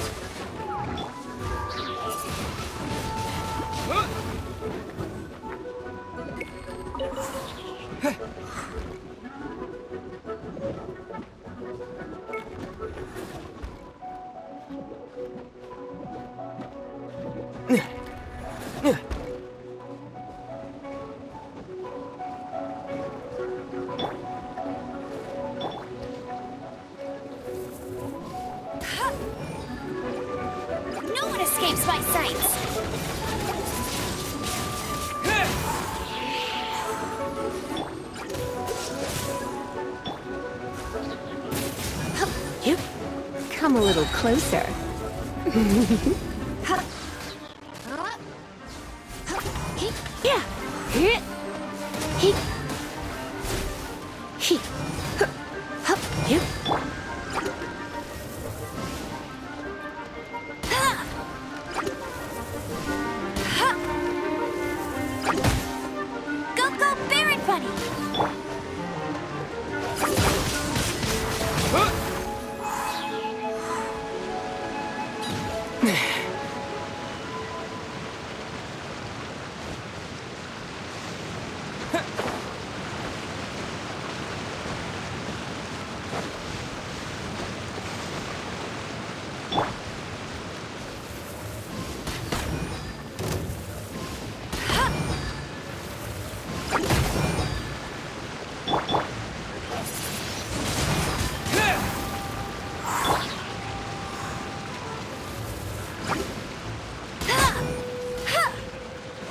No one escapes my sights! come a little closer. Yeah. Hit. Hit. Hit. Hup. Hip. Go, go, Baron Bunny!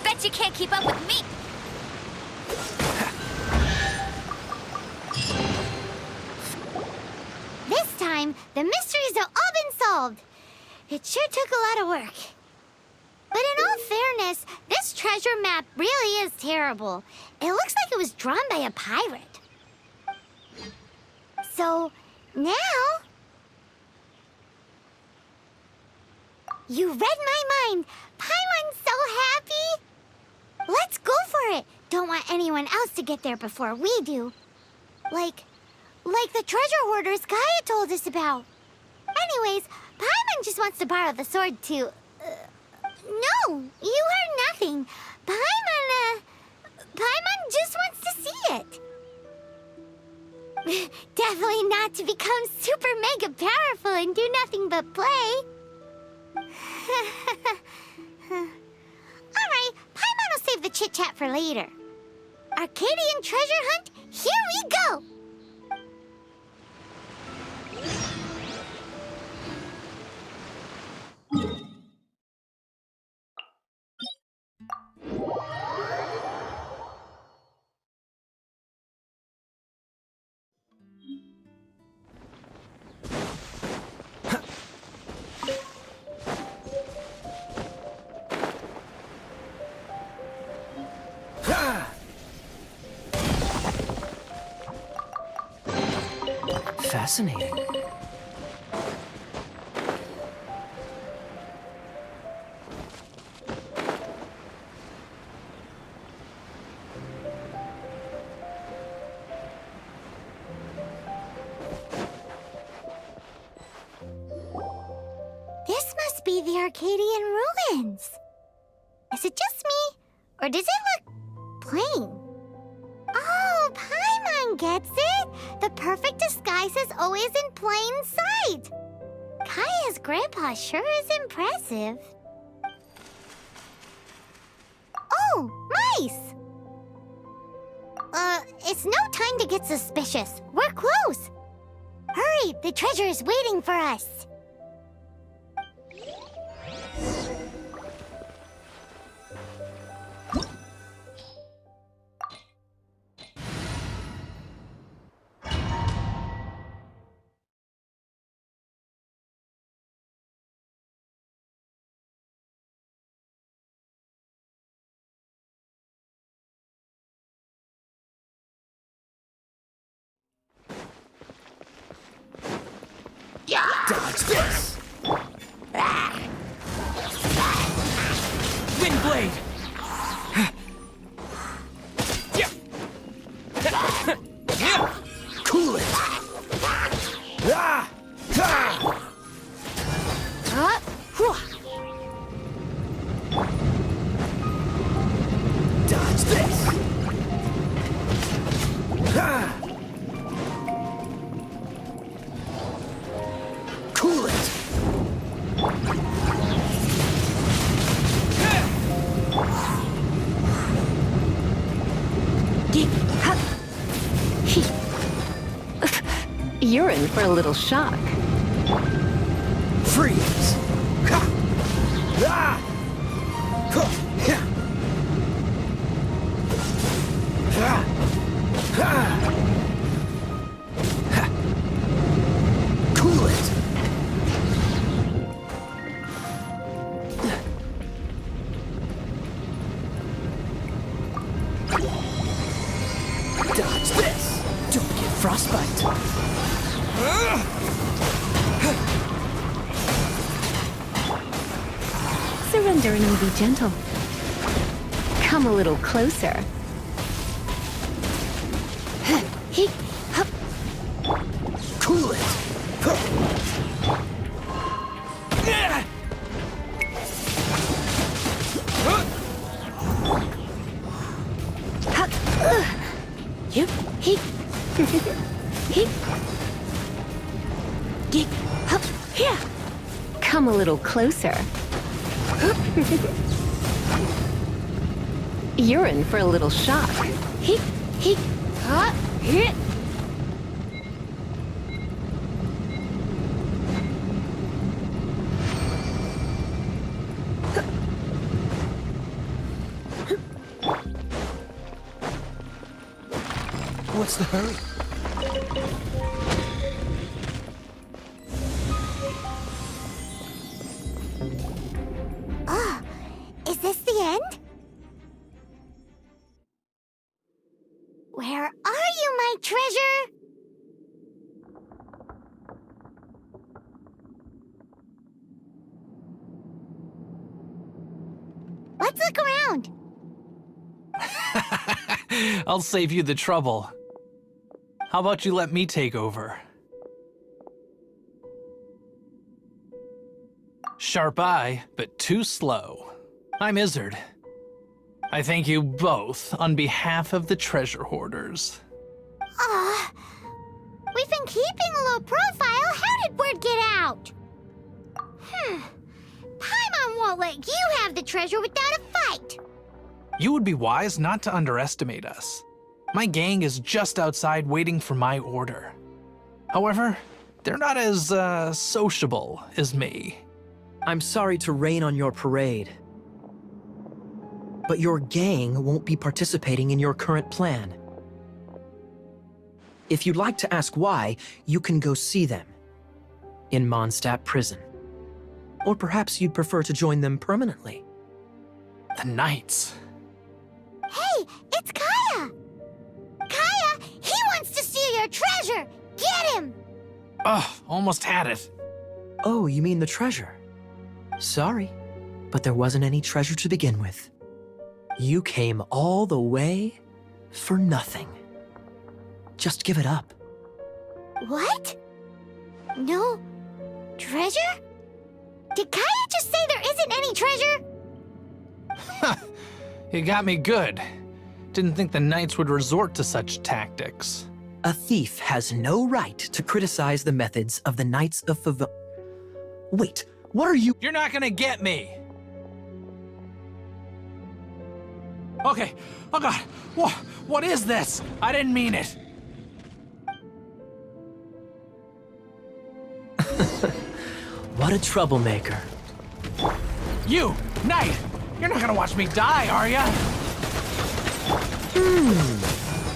Bet you can't keep up with me! This time, the mysteries have all been solved. It sure took a lot of work. But in all fairness, this treasure map really is terrible. It looks like it was drawn by a pirate. So, now... You read my mind! Paimon's so happy! Let's go for it! Don't want anyone else to get there before we do. Like the treasure hoarders Gaia told us about. Anyways, Paimon just wants to borrow the sword to... No, you heard nothing. Paimon just wants to see it. Definitely not to become super mega powerful and do nothing but play. Alright, Paimon will save the chit-chat for later. Arcadian treasure hunt, here we go! Fascinating. This must be the Arcadian ruins. Is it just me? Or does it look plain? Oh, Paimon gets it! The perfect disguise is always in plain sight! Kaya's grandpa sure is impressive. Oh, mice! It's no time to get suspicious. We're close! Hurry, the treasure is waiting for us! Dodge this! Windblade! Cool it! Dodge this! Cool it! You're in for a little shock. Freeze! Ha! Ah! Huh! Yeah! Ah! Ah! Ha! Cool it! Frostbite. Surrender and we'll be gentle. Come a little closer. Cool it. Come a little closer. You're in for a little shock. What's the hurry? Is this the end? Where are you, my treasure? Let's look around. I'll save you the trouble. How about you let me take over? Sharp eye, but too slow. I'm Izzard. I thank you both on behalf of the treasure hoarders. We've been keeping a low profile. How did word get out? Paimon won't let you have the treasure without a fight. You would be wise not to underestimate us. My gang is just outside waiting for my order. However, they're not as, sociable as me. I'm sorry to rain on your parade, but your gang won't be participating in your current plan. If you'd like to ask why, you can go see them in Mondstadt prison. Or perhaps you'd prefer to join them permanently. The Knights. Hey, it's Kaya! Kaya, he wants to steal your treasure! Get him! Ugh, almost had it. Oh, you mean the treasure? Sorry, but there wasn't any treasure to begin with. You came all the way for nothing. Just give it up. What? No treasure? Did Kaya just say there isn't any treasure? You got me good. Didn't think the Knights would resort to such tactics. A thief has no right to criticize the methods of the Knights of Favon. Wait, what are you— You're not gonna get me! Okay, oh god, what is this? I didn't mean it. What a troublemaker. You, Knight, you're not gonna watch me die, are ya?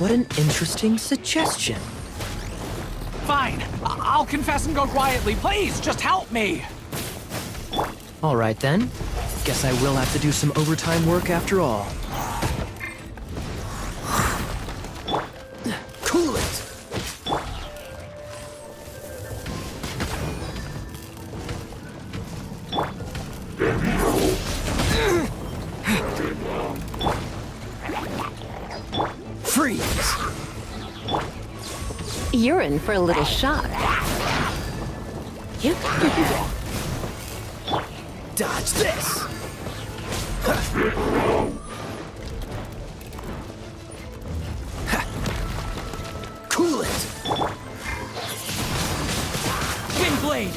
What an interesting suggestion. Fine, I'll confess and go quietly. Please, just help me. All right then. Guess I will have to do some overtime work after all. Cool it! Freeze! You're in for a little shock. Dodge this! Cool it! Wind blade!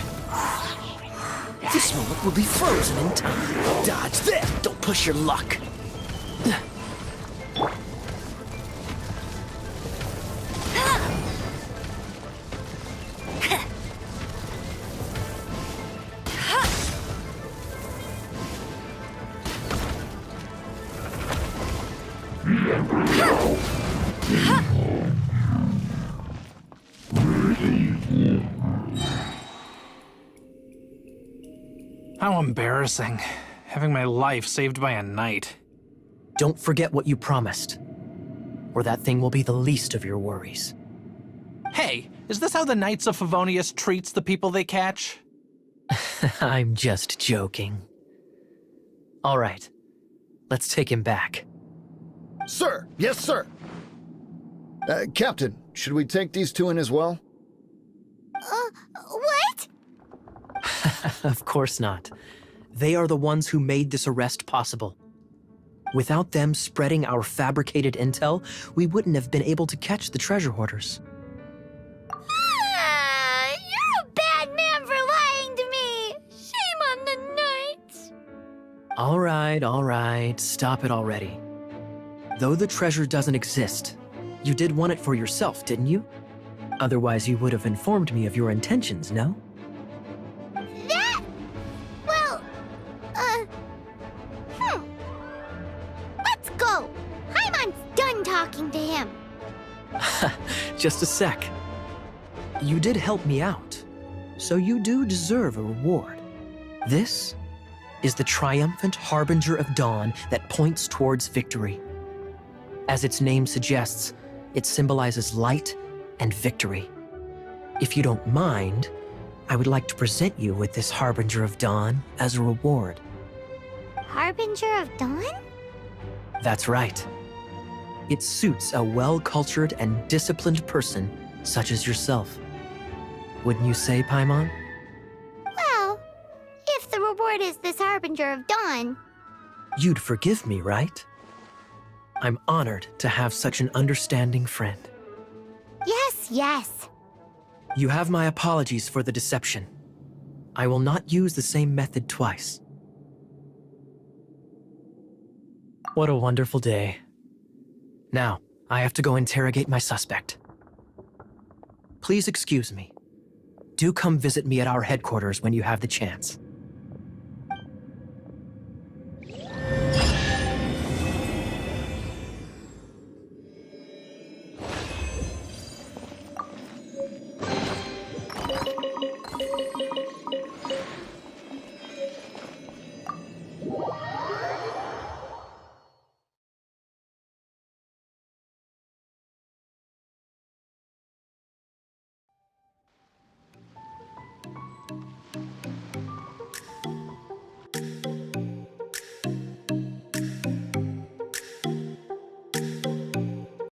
This moment will be frozen in time. Dodge this! Don't push your luck. How embarrassing, having my life saved by a knight. Don't forget what you promised, or that thing will be the least of your worries. Hey, is this how the Knights of Favonius treats the people they catch? I'm just joking. All right, let's take him back. Sir! Yes, sir! Captain, should we take these two in as well? What? Of course not. They are the ones who made this arrest possible. Without them spreading our fabricated intel, we wouldn't have been able to catch the treasure hoarders. You're a bad man for lying to me! Shame on the Knights! All right, stop it already. Though the treasure doesn't exist, you did want it for yourself, didn't you? Otherwise, you would have informed me of your intentions, no? Let's go! Paimon's done talking to him. Just a sec. You did help me out, so you do deserve a reward. This is the triumphant harbinger of dawn that points towards victory. As its name suggests, it symbolizes light and victory. If you don't mind, I would like to present you with this harbinger of dawn as a reward. Harbinger of Dawn? That's right. It suits a well-cultured and disciplined person such as yourself. Wouldn't you say, Paimon? Well, if the reward is this Harbinger of Dawn. You'd forgive me, right? I'm honored to have such an understanding friend. Yes. You have my apologies for the deception. I will not use the same method twice. What a wonderful day. Now, I have to go interrogate my suspect. Please excuse me. Do come visit me at our headquarters when you have the chance.